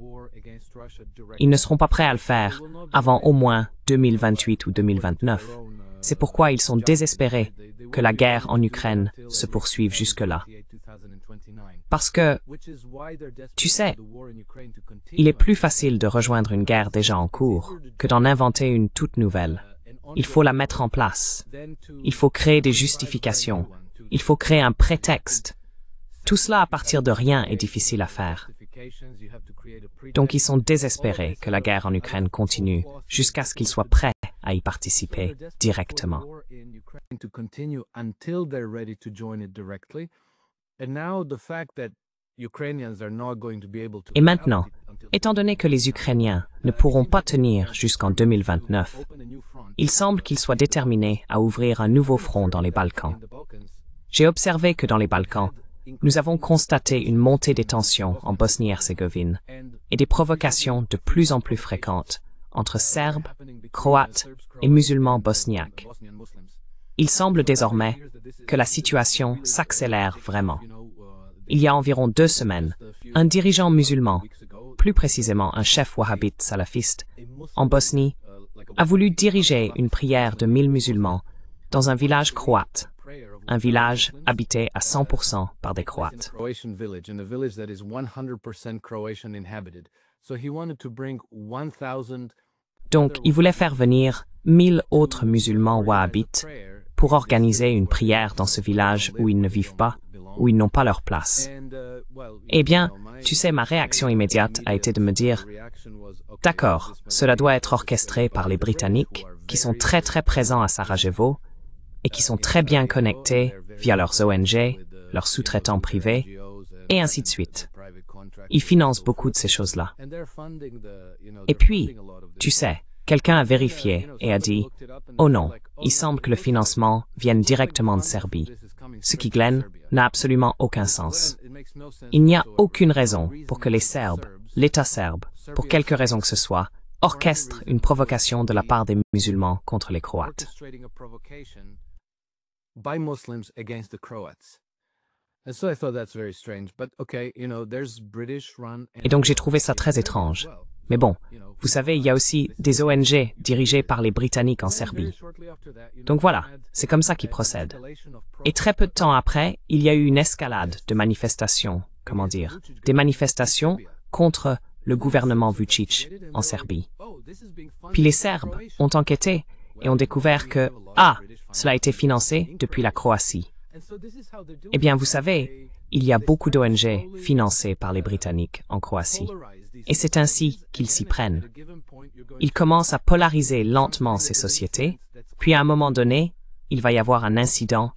Ils ne seront pas prêts à le faire avant au moins 2028 ou 2029. C'est pourquoi ils sont désespérés que la guerre en Ukraine se poursuive jusque-là. Parce que, tu sais, il est plus facile de rejoindre une guerre déjà en cours que d'en inventer une toute nouvelle. Il faut la mettre en place. Il faut créer des justifications. Il faut créer un prétexte. Tout cela à partir de rien est difficile à faire. Donc ils sont désespérés que la guerre en Ukraine continue jusqu'à ce qu'ils soient prêts à y participer directement. Et maintenant, étant donné que les Ukrainiens ne pourront pas tenir jusqu'en 2029, il semble qu'ils soient déterminés à ouvrir un nouveau front dans les Balkans. J'ai observé que dans les Balkans, nous avons constaté une montée des tensions en Bosnie-Herzégovine et des provocations de plus en plus fréquentes entre Serbes, Croates et musulmans bosniaques. Il semble désormais que la situation s'accélère vraiment. Il y a environ 2 semaines, un dirigeant musulman, plus précisément un chef wahhabite salafiste, en Bosnie, a voulu diriger une prière de 1000 musulmans dans un village croate, un village habité à 100% par des Croates. Donc, il voulait faire venir 1000 autres musulmans wahhabites pour organiser une prière dans ce village où ils ne vivent pas, où ils n'ont pas leur place. Eh bien, tu sais, ma réaction immédiate a été de me dire « D'accord, cela doit être orchestré par les Britanniques, qui sont très présents à Sarajevo, et qui sont très bien connectés via leurs ONG, leurs sous-traitants privés, et ainsi de suite. Ils financent beaucoup de ces choses-là. Et puis, tu sais, quelqu'un a vérifié et a dit « Oh non, il semble que le financement vienne directement de Serbie », ce qui, Glenn, n'a absolument aucun sens. Il n'y a aucune raison pour que les Serbes, l'État serbe, pour quelque raison que ce soit, orchestre une provocation de la part des musulmans contre les Croates. Et donc j'ai trouvé ça très étrange. Mais bon, vous savez, il y a aussi des ONG dirigées par les Britanniques en Serbie. Donc voilà, c'est comme ça qu'ils procèdent. Et très peu de temps après, il y a eu une escalade de manifestations, des manifestations contre le gouvernement Vučić en Serbie. Puis les Serbes ont enquêté et ont découvert que, cela a été financé depuis la Croatie. Eh bien, vous savez, il y a beaucoup d'ONG financées par les Britanniques en Croatie. Et c'est ainsi qu'ils s'y prennent. Ils commencent à polariser lentement ces sociétés, puis à un moment donné, il va y avoir un incident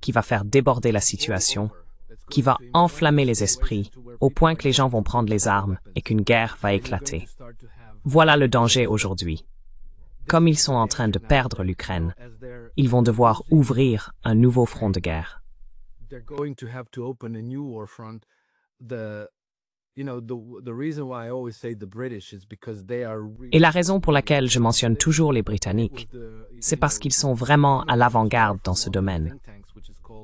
qui va faire déborder la situation, qui va enflammer les esprits, au point que les gens vont prendre les armes et qu'une guerre va éclater. Voilà le danger aujourd'hui. Comme ils sont en train de perdre l'Ukraine, ils vont devoir ouvrir un nouveau front de guerre. Et la raison pour laquelle je mentionne toujours les Britanniques, c'est parce qu'ils sont vraiment à l'avant-garde dans ce domaine.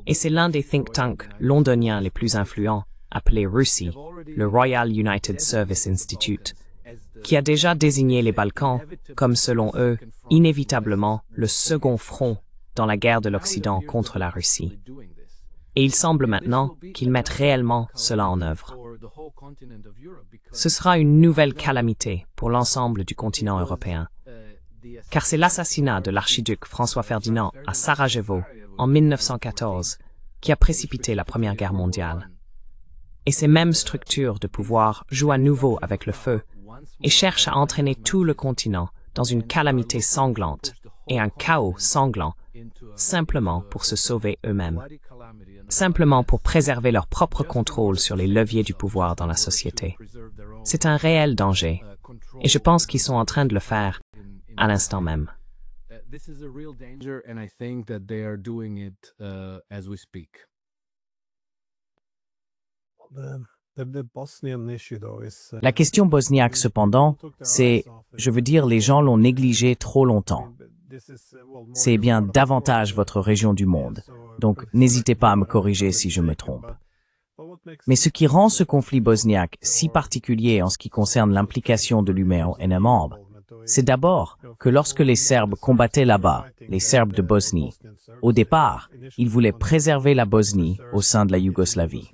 Et c'est l'un des think tanks londoniens les plus influents, appelé RUSI, le Royal United Service Institute, qui a déjà désigné les Balkans comme, selon eux, inévitablement le second front dans la guerre de l'Occident contre la Russie. Et il semble maintenant qu'ils mettent réellement cela en œuvre. Ce sera une nouvelle calamité pour l'ensemble du continent européen, car c'est l'assassinat de l'archiduc François Ferdinand à Sarajevo en 1914 qui a précipité la Première Guerre mondiale. Et ces mêmes structures de pouvoir jouent à nouveau avec le feu et cherchent à entraîner tout le continent dans une calamité sanglante et un chaos sanglant, simplement pour se sauver eux-mêmes, simplement pour préserver leur propre contrôle sur les leviers du pouvoir dans la société. C'est un réel danger, et je pense qu'ils sont en train de le faire à l'instant même. La question bosniaque, cependant, c'est, je veux dire, les gens l'ont négligé trop longtemps. C'est bien davantage votre région du monde, donc n'hésitez pas à me corriger si je me trompe. Mais ce qui rend ce conflit bosniaque si particulier en ce qui concerne l'implication de l'UMNOMB, c'est d'abord que lorsque les Serbes combattaient là-bas, les Serbes de Bosnie, au départ, ils voulaient préserver la Bosnie au sein de la Yougoslavie.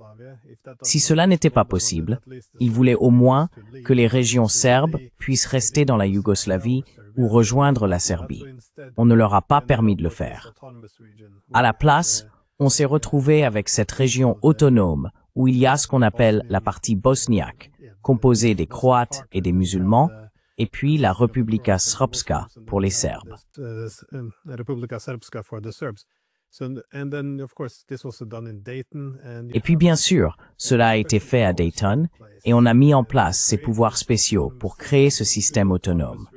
Si cela n'était pas possible, ils voulaient au moins que les régions serbes puissent rester dans la Yougoslavie ou rejoindre la Serbie. On ne leur a pas permis de le faire. À la place, on s'est retrouvé avec cette région autonome où il y a ce qu'on appelle la partie bosniaque, composée des Croates et des musulmans, et puis la Republika Srpska pour les Serbes. Et puis bien sûr, cela a été fait à Dayton, et on a mis en place ces pouvoirs spéciaux pour créer ce système autonome.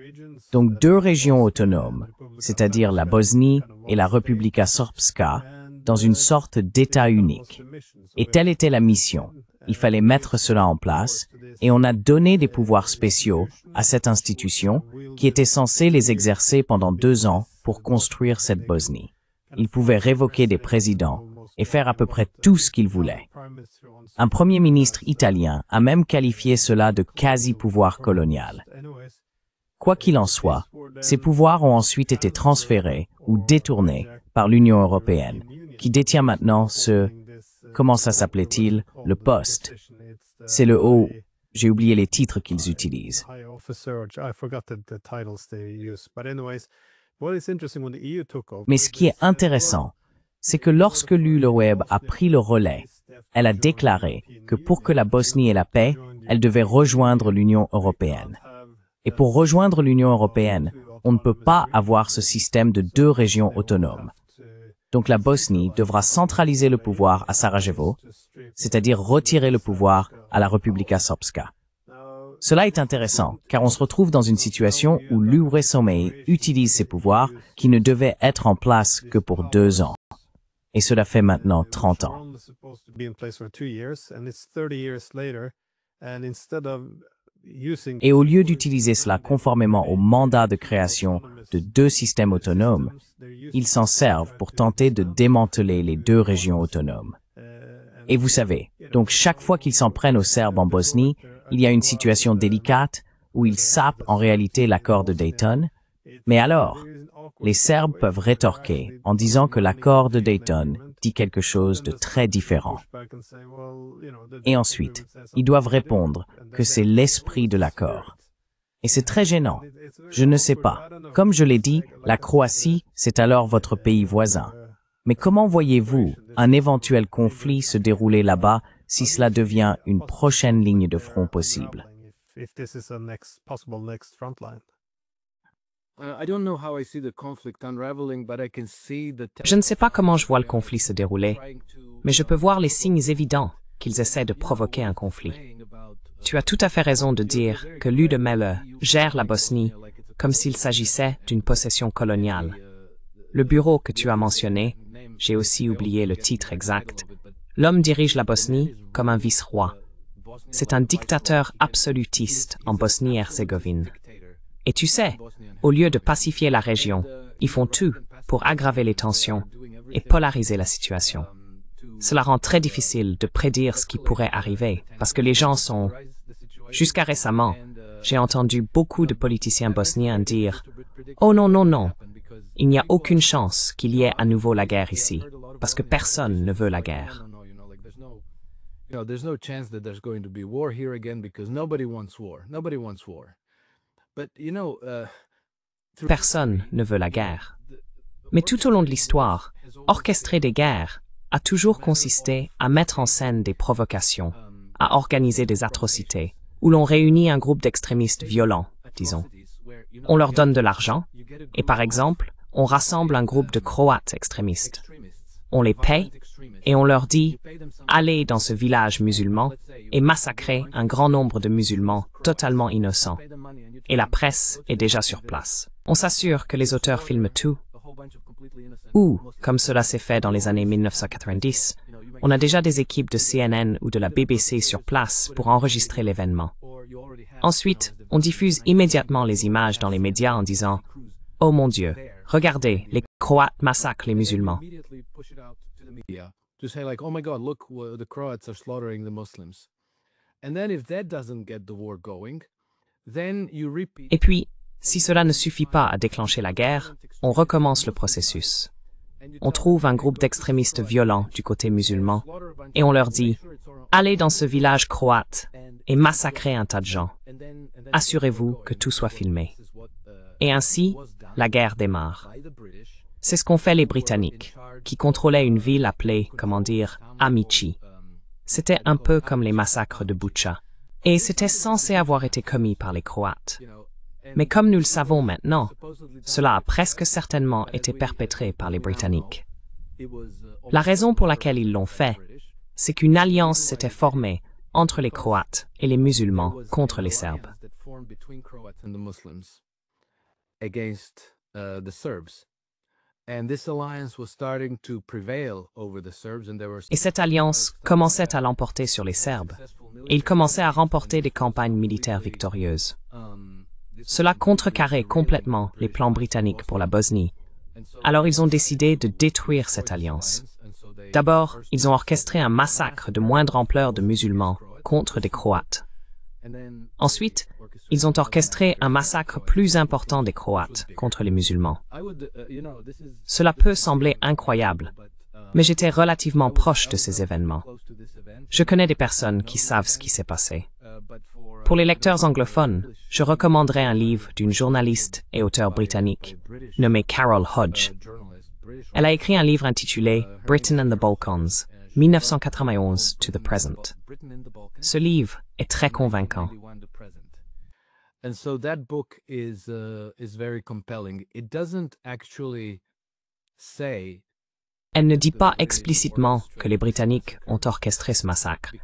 Donc deux régions autonomes, c'est-à-dire la Bosnie et la Republika Srpska, dans une sorte d'État unique. Et telle était la mission. Il fallait mettre cela en place, et on a donné des pouvoirs spéciaux à cette institution qui était censée les exercer pendant 2 ans pour construire cette Bosnie. Ils pouvaient révoquer des présidents et faire à peu près tout ce qu'ils voulaient. Un premier ministre italien a même qualifié cela de quasi-pouvoir colonial. Quoi qu'il en soit, ces pouvoirs ont ensuite été transférés ou détournés par l'Union européenne, qui détient maintenant comment ça s'appelait-il, le poste. C'est le haut, j'ai oublié les titres qu'ils utilisent. Mais ce qui est intéressant, c'est que lorsque l'ULOEB a pris le relais, elle a déclaré que pour que la Bosnie ait la paix, elle devait rejoindre l'Union européenne. Et pour rejoindre l'Union européenne, on ne peut pas avoir ce système de 2 régions autonomes. Donc la Bosnie devra centraliser le pouvoir à Sarajevo, c'est-à-dire retirer le pouvoir à la Republika Srpska. Cela est intéressant, car on se retrouve dans une situation où l'URSOME utilise ses pouvoirs qui ne devaient être en place que pour 2 ans. Et cela fait maintenant 30 ans. Et au lieu d'utiliser cela conformément au mandat de création de deux systèmes autonomes, ils s'en servent pour tenter de démanteler les deux régions autonomes. Et vous savez, donc chaque fois qu'ils s'en prennent aux Serbes en Bosnie, il y a une situation délicate où ils sapent en réalité l'accord de Dayton. Mais alors, les Serbes peuvent rétorquer en disant que l'accord de Dayton dit quelque chose de très différent. Et ensuite, ils doivent répondre que c'est l'esprit de l'accord. Et c'est très gênant. Je ne sais pas. Comme je l'ai dit, la Croatie, c'est alors votre pays voisin. Mais comment voyez-vous un éventuel conflit se dérouler là-bas si cela devient une prochaine ligne de front possible? Je ne sais pas comment je vois le conflit se dérouler, mais je peux voir les signes évidents qu'ils essaient de provoquer un conflit. Tu as tout à fait raison de dire que Lüdemeller gère la Bosnie comme s'il s'agissait d'une possession coloniale. Le bureau que tu as mentionné, j'ai aussi oublié le titre exact, l'homme dirige la Bosnie comme un vice-roi. C'est un dictateur absolutiste en Bosnie-Herzégovine. Et tu sais, au lieu de pacifier la région, ils font tout pour aggraver les tensions et polariser la situation. Cela rend très difficile de prédire ce qui pourrait arriver, parce que les gens sont... Jusqu'à récemment, j'ai entendu beaucoup de politiciens bosniens dire « Oh non, non, non, il n'y a aucune chance qu'il y ait à nouveau la guerre ici, parce que personne ne veut la guerre. » Personne ne veut la guerre. Mais tout au long de l'histoire, orchestrer des guerres a toujours consisté à mettre en scène des provocations, à organiser des atrocités, où l'on réunit un groupe d'extrémistes violents, disons. On leur donne de l'argent, et par exemple, on rassemble un groupe de Croates extrémistes. On les paye, et on leur dit « Allez dans ce village musulman et massacrez un grand nombre de musulmans totalement innocents. » Et la presse est déjà sur place. On s'assure que les auteurs filment tout. Ou, comme cela s'est fait dans les années 1990, on a déjà des équipes de CNN ou de la BBC sur place pour enregistrer l'événement. Ensuite, on diffuse immédiatement les images dans les médias en disant « Oh mon Dieu, regardez, les Croates massacrent les musulmans. » Et puis, si cela ne suffit pas à déclencher la guerre, on recommence le processus. On trouve un groupe d'extrémistes violents du côté musulman et on leur dit « Allez dans ce village croate et massacrez un tas de gens. Assurez-vous que tout soit filmé. » Et ainsi, la guerre démarre. C'est ce qu'ont fait les Britanniques, qui contrôlaient une ville appelée, comment dire, Amici. C'était un peu comme les massacres de Bucha. Et c'était censé avoir été commis par les Croates. Mais comme nous le savons maintenant, cela a presque certainement été perpétré par les Britanniques. La raison pour laquelle ils l'ont fait, c'est qu'une alliance s'était formée entre les Croates et les musulmans contre les Serbes. Et cette alliance commençait à l'emporter sur les Serbes, et ils commençaient à remporter des campagnes militaires victorieuses. Cela contrecarrait complètement les plans britanniques pour la Bosnie. Alors ils ont décidé de détruire cette alliance. D'abord, ils ont orchestré un massacre de moindre ampleur de musulmans contre des Croates. Ensuite, ils ont orchestré un massacre plus important des Croates contre les musulmans. Cela peut sembler incroyable, mais j'étais relativement proche de ces événements. Je connais des personnes qui savent ce qui s'est passé. Pour les lecteurs anglophones, je recommanderais un livre d'une journaliste et auteure britannique nommée Carol Hodge. Elle a écrit un livre intitulé Britain and the Balkans, 1991 to the present. Ce livre est très convaincant. And so that book is very compelling. It doesn't actually say. Elle ne dit pas explicitement que les Britanniques ont orchestré ce massacre,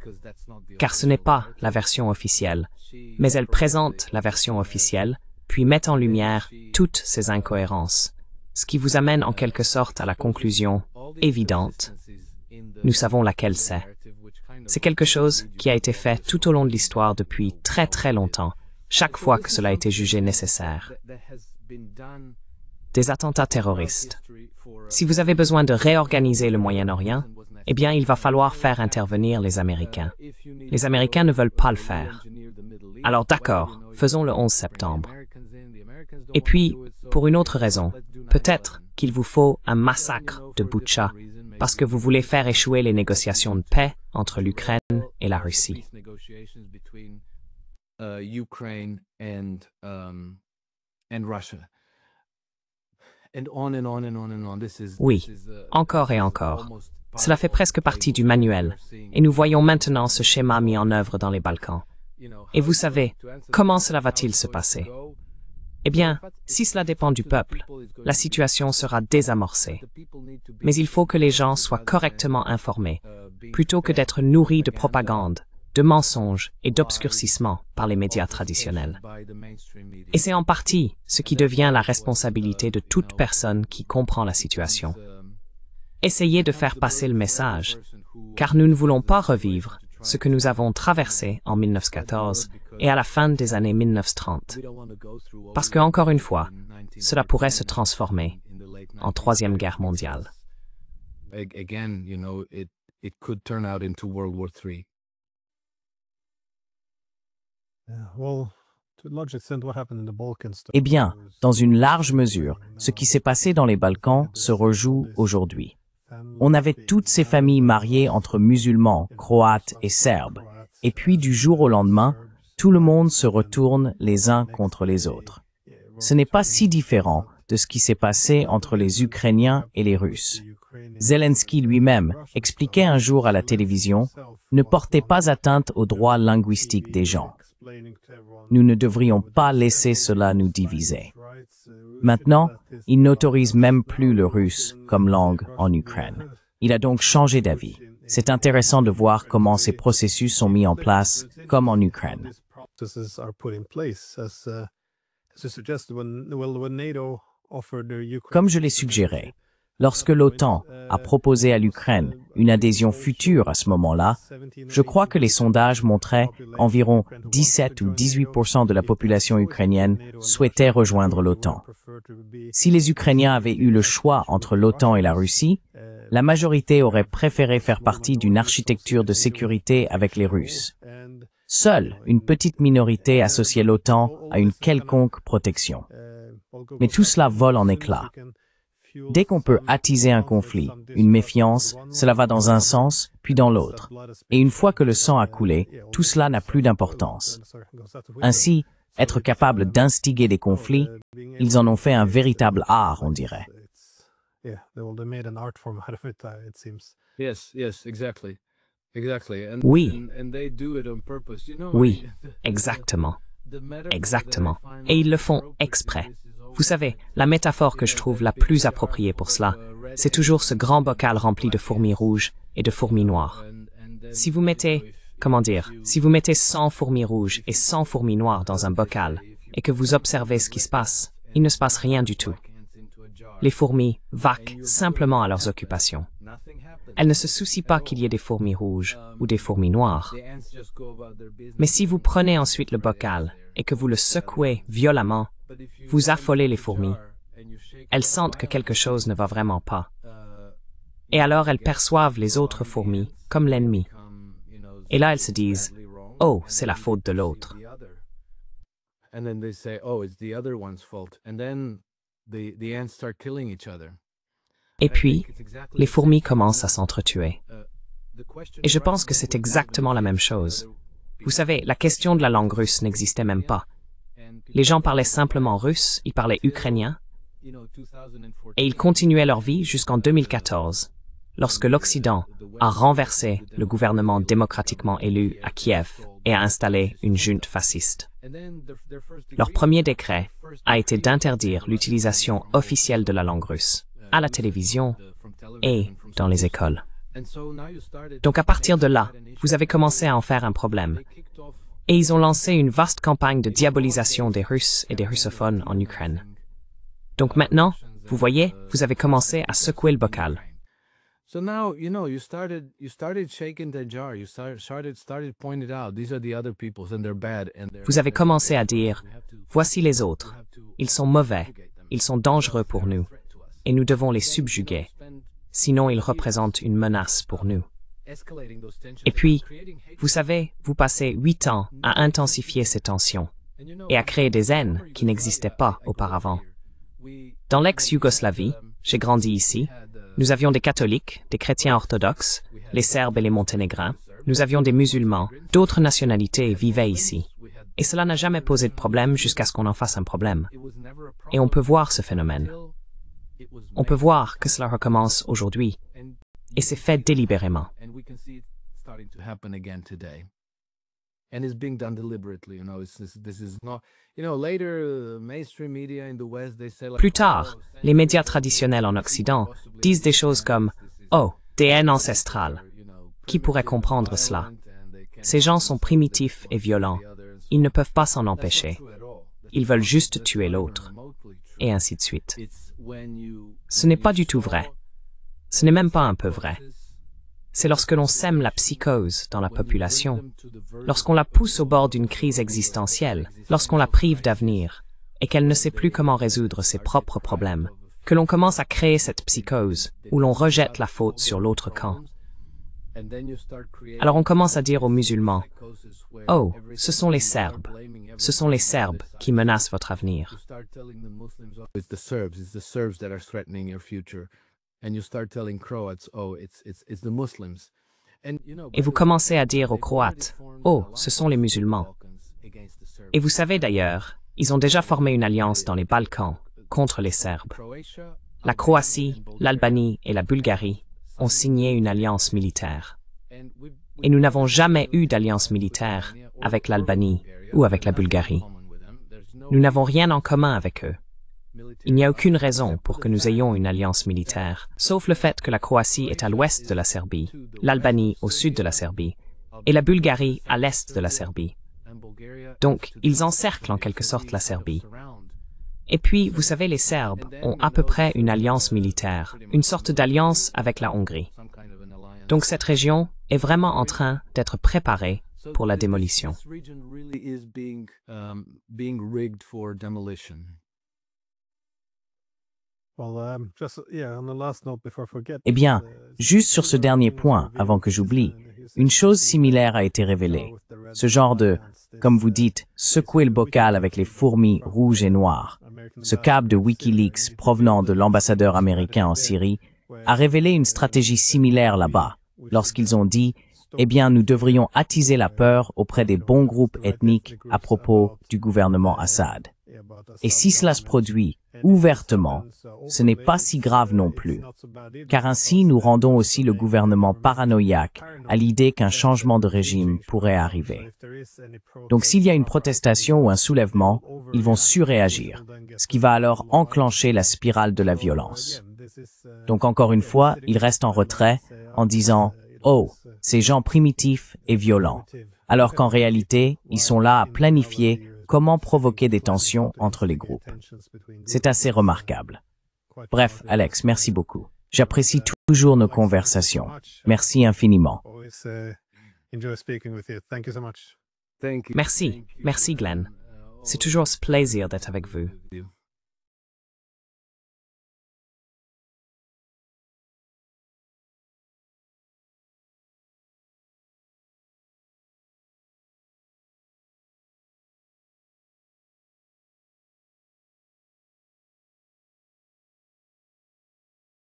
car ce n'est pas la version officielle, mais elle présente la version officielle, puis met en lumière toutes ces incohérences, ce qui vous amène en quelque sorte à la conclusion évidente. Nous savons laquelle c'est. C'est quelque chose qui a été fait tout au long de l'histoire depuis très très longtemps, chaque fois que cela a été jugé nécessaire. Des attentats terroristes. Si vous avez besoin de réorganiser le Moyen-Orient, eh bien, il va falloir faire intervenir les Américains. Les Américains ne veulent pas le faire. Alors d'accord, faisons le 11 septembre. Et puis, pour une autre raison, peut-être qu'il vous faut un massacre de Boutcha, parce que vous voulez faire échouer les négociations de paix entre l'Ukraine et la Russie. Oui, encore et encore. Cela fait presque partie du manuel, et nous voyons maintenant ce schéma mis en œuvre dans les Balkans. Et vous savez, comment cela va-t-il se passer? Eh bien, si cela dépend du peuple, la situation sera désamorcée. Mais il faut que les gens soient correctement informés, plutôt que d'être nourris de propagande, de mensonges et d'obscurcissement par les médias traditionnels. Et c'est en partie ce qui devient la responsabilité de toute personne qui comprend la situation. Essayez de faire passer le message, car nous ne voulons pas revivre ce que nous avons traversé en 1914 et à la fin des années 1930. Parce que, encore une fois, cela pourrait se transformer en Troisième Guerre mondiale. Eh bien, dans une large mesure, ce qui s'est passé dans les Balkans se rejoue aujourd'hui. On avait toutes ces familles mariées entre musulmans, croates et serbes. Et puis, du jour au lendemain, tout le monde se retourne les uns contre les autres. Ce n'est pas si différent de ce qui s'est passé entre les Ukrainiens et les Russes. Zelensky lui-même expliquait un jour à la télévision « Ne portez pas atteinte aux droits linguistiques des gens. Nous ne devrions pas laisser cela nous diviser. » Maintenant, il n'autorise même plus le russe comme langue en Ukraine. Il a donc changé d'avis. C'est intéressant de voir comment ces processus sont mis en place, comme en Ukraine. Comme je l'ai suggéré, lorsque l'OTAN a proposé à l'Ukraine une adhésion future à ce moment-là, je crois que les sondages montraient environ 17 ou 18% de la population ukrainienne souhaitait rejoindre l'OTAN. Si les Ukrainiens avaient eu le choix entre l'OTAN et la Russie, la majorité aurait préféré faire partie d'une architecture de sécurité avec les Russes. Seule une petite minorité associait l'OTAN à une quelconque protection. Mais tout cela vole en éclats. Dès qu'on peut attiser un conflit, une méfiance, cela va dans un sens, puis dans l'autre. Et une fois que le sang a coulé, tout cela n'a plus d'importance. Ainsi, être capable d'instiguer des conflits, ils en ont fait un véritable art, on dirait. Oui, oui, exactement. Exactement. Et ils le font exprès. Vous savez, la métaphore que je trouve la plus appropriée pour cela, c'est toujours ce grand bocal rempli de fourmis rouges et de fourmis noires. Si vous mettez, si vous mettez 100 fourmis rouges et 100 fourmis noires dans un bocal et que vous observez ce qui se passe, il ne se passe rien du tout. Les fourmis vaquent simplement à leurs occupations. Elles ne se soucient pas qu'il y ait des fourmis rouges ou des fourmis noires. Mais si vous prenez ensuite le bocal et que vous le secouez violemment, vous affolez les fourmis. Elles sentent que quelque chose ne va vraiment pas. Et alors elles perçoivent les autres fourmis comme l'ennemi. Et là elles se disent « Oh, c'est la faute de l'autre. » Et puis, les fourmis commencent à s'entretuer. Et je pense que c'est exactement la même chose. Vous savez, la question de la langue russe n'existait même pas. Les gens parlaient simplement russe, ils parlaient ukrainien, et ils continuaient leur vie jusqu'en 2014, lorsque l'Occident a renversé le gouvernement démocratiquement élu à Kiev et a installé une junte fasciste. Leur premier décret a été d'interdire l'utilisation officielle de la langue russe, à la télévision et dans les écoles. Donc à partir de là, vous avez commencé à en faire un problème. Et ils ont lancé une vaste campagne de diabolisation des Russes et des russophones en Ukraine. Donc maintenant, vous voyez, vous avez commencé à secouer le bocal. So now, you started shaking the jar. You started pointing out, these are the other peoples and they're bad. Vous avez commencé à dire, voici les autres. Ils sont mauvais. Ils sont dangereux pour nous. Et nous devons les subjuguer. Sinon, ils représentent une menace pour nous. Et puis, vous savez, vous passez 8 ans à intensifier ces tensions et à créer des haines qui n'existaient pas auparavant. Dans l'ex-Yougoslavie, j'ai grandi ici, nous avions des catholiques, des chrétiens orthodoxes, les Serbes et les Monténégrins, nous avions des musulmans, d'autres nationalités vivaient ici. Et cela n'a jamais posé de problème jusqu'à ce qu'on en fasse un problème. Et on peut voir ce phénomène. On peut voir que cela recommence aujourd'hui. Et c'est fait délibérément. And it's being done deliberately, this is not, later mainstream media in the West, they say like, Plus tard, les médias traditionnels en Occident disent des choses comme « Oh, des haines ancestrales ». Qui pourrait comprendre cela? Ces gens sont primitifs et violents. Ils ne peuvent pas s'en empêcher. Ils veulent juste tuer l'autre. Et ainsi de suite. Ce n'est pas du tout vrai. Ce n'est même pas un peu vrai. C'est lorsque l'on sème la psychose dans la population, lorsqu'on la pousse au bord d'une crise existentielle, lorsqu'on la prive d'avenir, et qu'elle ne sait plus comment résoudre ses propres problèmes, que l'on commence à créer cette psychose, où l'on rejette la faute sur l'autre camp. Alors on commence à dire aux musulmans, « Oh, ce sont les Serbes. Ce sont les Serbes qui menacent votre avenir. » Et vous commencez à dire aux Croates, « Oh, ce sont les musulmans. » Et vous savez d'ailleurs, ils ont déjà formé une alliance dans les Balkans contre les Serbes. La Croatie, l'Albanie et la Bulgarie ont signé une alliance militaire. Et nous n'avons jamais eu d'alliance militaire avec l'Albanie ou avec la Bulgarie. Nous n'avons rien en commun avec eux. Il n'y a aucune raison pour que nous ayons une alliance militaire, sauf le fait que la Croatie est à l'ouest de la Serbie, l'Albanie au sud de la Serbie, et la Bulgarie à l'est de la Serbie. Donc, ils encerclent en quelque sorte la Serbie. Et puis, vous savez, les Serbes ont à peu près une alliance militaire, une sorte d'alliance avec la Hongrie. Donc cette région est vraiment en train d'être préparée pour la démolition. Eh bien, juste sur ce dernier point, avant que j'oublie, une chose similaire a été révélée. Ce genre de, comme vous dites, secouer le bocal avec les fourmis rouges et noires. Ce câble de Wikileaks provenant de l'ambassadeur américain en Syrie a révélé une stratégie similaire là-bas, lorsqu'ils ont dit « Eh bien, nous devrions attiser la peur auprès des bons groupes ethniques à propos du gouvernement Assad. » Et si cela se produit ouvertement, ce n'est pas si grave non plus, car ainsi nous rendons aussi le gouvernement paranoïaque à l'idée qu'un changement de régime pourrait arriver. Donc s'il y a une protestation ou un soulèvement, ils vont surréagir, ce qui va alors enclencher la spirale de la violence. Donc encore une fois, ils restent en retrait en disant « Oh, ces gens primitifs et violents », alors qu'en réalité, ils sont là à planifier comment provoquer des tensions entre les groupes. C'est assez remarquable. Bref, Alex, merci beaucoup. J'apprécie toujours nos conversations. Merci infiniment. Merci, merci Glenn. C'est toujours ce plaisir d'être avec vous.